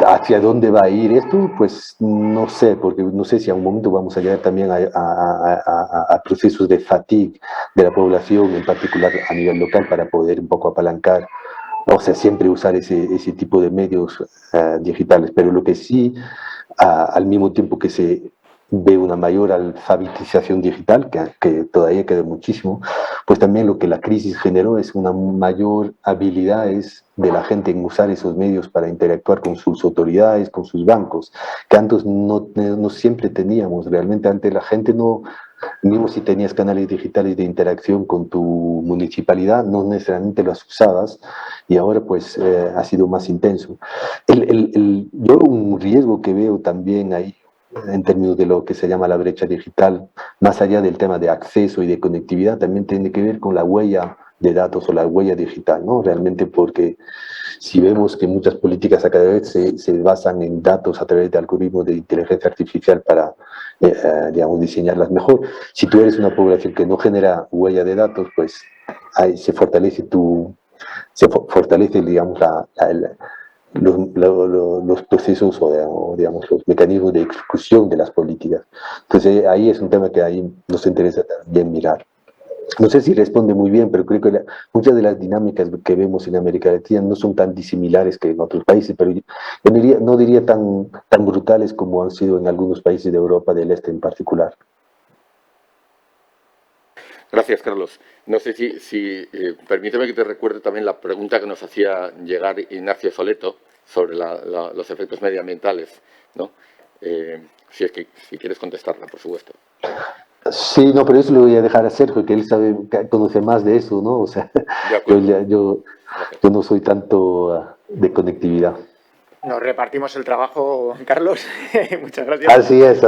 ¿Hacia dónde va a ir esto? Pues no sé, porque no sé si a un momento vamos a llegar también a procesos de fatigue de la población, en particular a nivel local, para poder un poco apalancar, o sea, siempre usar ese tipo de medios digitales. Pero lo que sí, al mismo tiempo que se ve una mayor alfabetización digital, que todavía queda muchísimo, pues también lo que la crisis generó es una mayor habilidades de la gente en usar esos medios para interactuar con sus autoridades, con sus bancos, que antes no siempre teníamos. Realmente antes la gente no, mismo si tenías canales digitales de interacción con tu municipalidad, no necesariamente los usabas, y ahora pues ha sido más intenso. Yo un riesgo que veo también ahí, en términos de lo que se llama la brecha digital, más allá del tema de acceso y de conectividad, también tiene que ver con la huella de datos o la huella digital, ¿no? Realmente, porque si vemos que muchas políticas a cada vez se basan en datos a través de algoritmos de inteligencia artificial para, digamos, diseñarlas mejor. Si tú eres una población que no genera huella de datos, pues ahí se fortalece digamos, los procesos o, digamos, los mecanismos de exclusión de las políticas. Entonces ahí es un tema que ahí nos interesa también mirar. No sé si responde muy bien, pero creo que muchas de las dinámicas que vemos en América Latina no son tan disimilares que en otros países, pero yo no diría tan brutales como han sido en algunos países de Europa del Este en particular. Gracias, Carlos. No sé permíteme que te recuerde también la pregunta que nos hacía llegar Ignacio Soleto sobre los efectos medioambientales, ¿no? Si quieres contestarla, por supuesto. Sí, no, pero eso lo voy a dejar a Sergio, que él conoce más de eso, ¿no? O sea, yo no soy tanto de conectividad. Nos repartimos el trabajo, Carlos. Muchas gracias. Así es.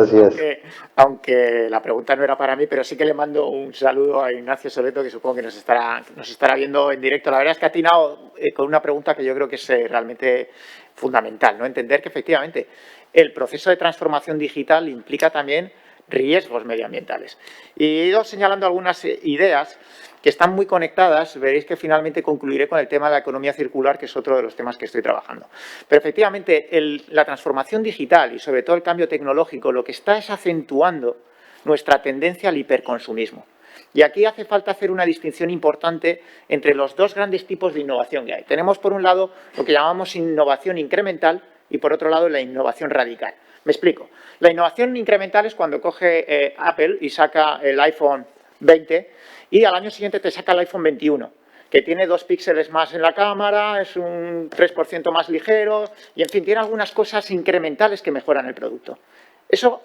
Aunque la pregunta no era para mí, pero sí que le mando un saludo a Ignacio Soleto, que supongo que nos estará viendo en directo. La verdad es que ha atinado con una pregunta que yo creo que es realmente fundamental, ¿no? Entender que efectivamente el proceso de transformación digital implica también riesgos medioambientales. Y he ido señalando algunas ideas que están muy conectadas. Veréis que finalmente concluiré con el tema de la economía circular, que es otro de los temas que estoy trabajando. Pero efectivamente, la transformación digital y sobre todo el cambio tecnológico lo que está es acentuando nuestra tendencia al hiperconsumismo. Y aquí hace falta hacer una distinción importante entre los dos grandes tipos de innovación que hay. Tenemos, por un lado, lo que llamamos innovación incremental y, por otro lado, la innovación radical. Me explico. La innovación incremental es cuando coge Apple y saca el iPhone 20 y al año siguiente te saca el iPhone 21, que tiene 2 píxeles más en la cámara, es un 3% más ligero y, en fin, tiene algunas cosas incrementales que mejoran el producto. Eso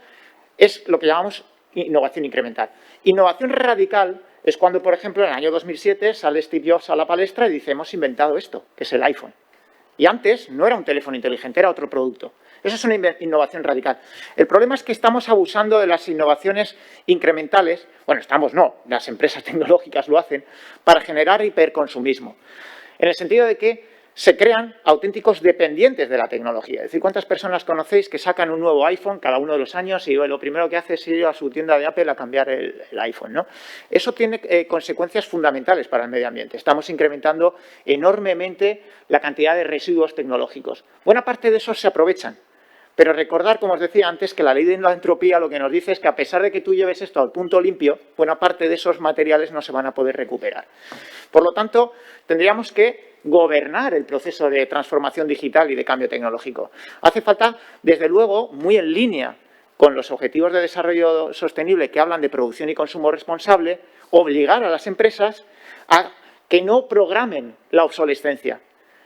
es lo que llamamos innovación incremental. Innovación radical es cuando, por ejemplo, en el año 2007 sale Steve Jobs a la palestra y dice: hemos inventado esto, que es el iPhone. Y antes no era un teléfono inteligente, era otro producto. Eso es una innovación radical. El problema es que estamos abusando de las innovaciones incrementales, bueno, las empresas tecnológicas lo hacen, para generar hiperconsumismo. En el sentido de que se crean auténticos dependientes de la tecnología. Es decir, ¿cuántas personas conocéis que sacan un nuevo iPhone cada uno de los años y lo primero que hace es ir a su tienda de Apple a cambiar el iPhone, ¿no? Eso tiene consecuencias fundamentales para el medio ambiente. Estamos incrementando enormemente la cantidad de residuos tecnológicos. Buena parte de esos se aprovechan. Pero recordar, como os decía antes, que la ley de la entropía lo que nos dice es que a pesar de que tú lleves esto al punto limpio, buena parte de esos materiales no se van a poder recuperar. Por lo tanto, tendríamos que gobernar el proceso de transformación digital y de cambio tecnológico. Hace falta, desde luego, muy en línea con los objetivos de desarrollo sostenible que hablan de producción y consumo responsable, obligar a las empresas a que no programen la obsolescencia,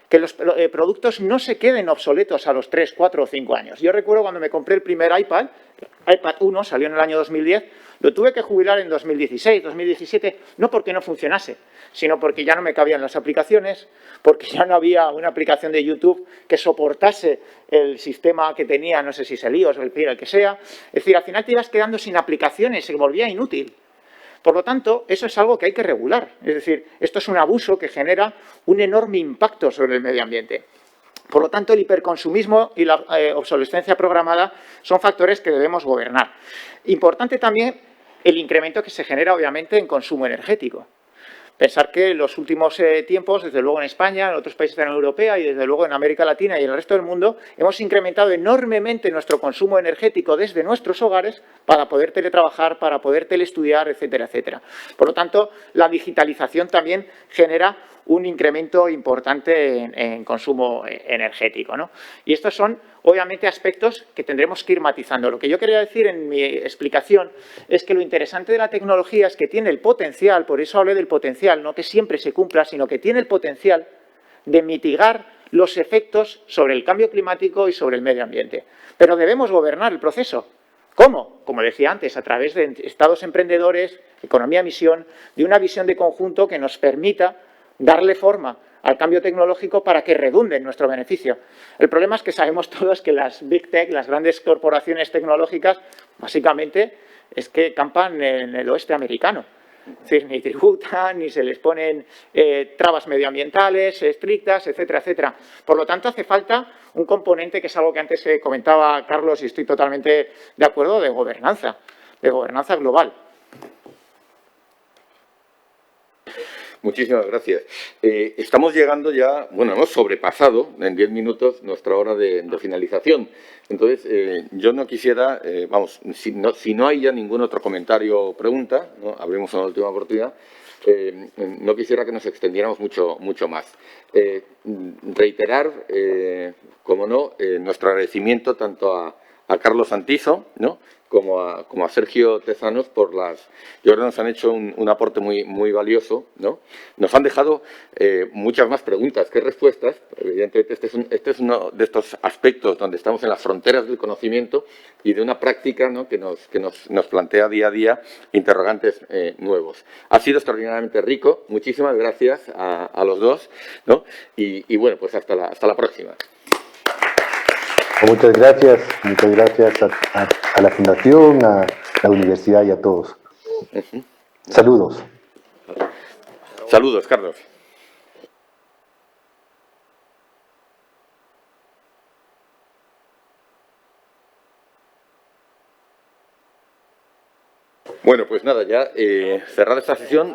que los productos no se queden obsoletos a los 3, 4 o 5 años. Yo recuerdo cuando me compré el primer iPad 1, salió en el año 2010, lo tuve que jubilar en 2016, 2017, no porque no funcionase, sino porque ya no me cabían las aplicaciones, porque ya no había una aplicación de YouTube que soportase el sistema que tenía, no sé si es el iOS o el que sea. Es decir, al final te ibas quedando sin aplicaciones, se volvía inútil. Por lo tanto, eso es algo que hay que regular. Es decir, esto es un abuso que genera un enorme impacto sobre el medio ambiente. Por lo tanto, el hiperconsumismo y la obsolescencia programada son factores que debemos gobernar. Importante también el incremento que se genera, obviamente, en consumo energético. Pensar que en los últimos tiempos, desde luego en España, en otros países de la Unión Europea y desde luego en América Latina y en el resto del mundo, hemos incrementado enormemente nuestro consumo energético desde nuestros hogares para poder teletrabajar, para poder telestudiar, etcétera, etcétera. Por lo tanto, la digitalización también genera un incremento importante en consumo energético, ¿no? Y estos son, obviamente, aspectos que tendremos que ir matizando. Lo que yo quería decir en mi explicación es que lo interesante de la tecnología es que tiene el potencial, por eso hablé del potencial, no que siempre se cumpla, sino que tiene el potencial de mitigar los efectos sobre el cambio climático y sobre el medio ambiente. Pero debemos gobernar el proceso. ¿Cómo? Como decía antes, a través de estados emprendedores, economía misión, de una visión de conjunto que nos permita darle forma al cambio tecnológico para que redunde en nuestro beneficio. El problema es que sabemos todos que las Big Tech, las grandes corporaciones tecnológicas, básicamente es que campan en el oeste americano. Es decir, ni tributan, ni se les ponen trabas medioambientales estrictas, etcétera, etcétera. Por lo tanto, hace falta un componente que es algo que antes comentaba Carlos y estoy totalmente de acuerdo, de gobernanza global. Muchísimas gracias. Estamos llegando ya, bueno, hemos sobrepasado en 10 minutos nuestra hora de finalización. Entonces, yo no quisiera, si no hay ya ningún otro comentario o pregunta, ¿no? Abrimos una última oportunidad, no quisiera que nos extendiéramos mucho más. Reiterar, como no, nuestro agradecimiento tanto a Carlos Santizo, ¿no?, como a Sergio Tezanos yo creo que nos han hecho un aporte muy valioso, ¿no? Nos han dejado muchas más preguntas que respuestas. Evidentemente, este es uno de estos aspectos donde estamos en las fronteras del conocimiento y de una práctica, ¿no?, que nos plantea día a día interrogantes nuevos. Ha sido extraordinariamente rico. Muchísimas gracias a los dos, ¿no? Y bueno, pues hasta la próxima. Muchas gracias a la Fundación, a la universidad y a todos. Saludos. Saludos, Carlos. Bueno, pues nada, ya cerrada esta sesión,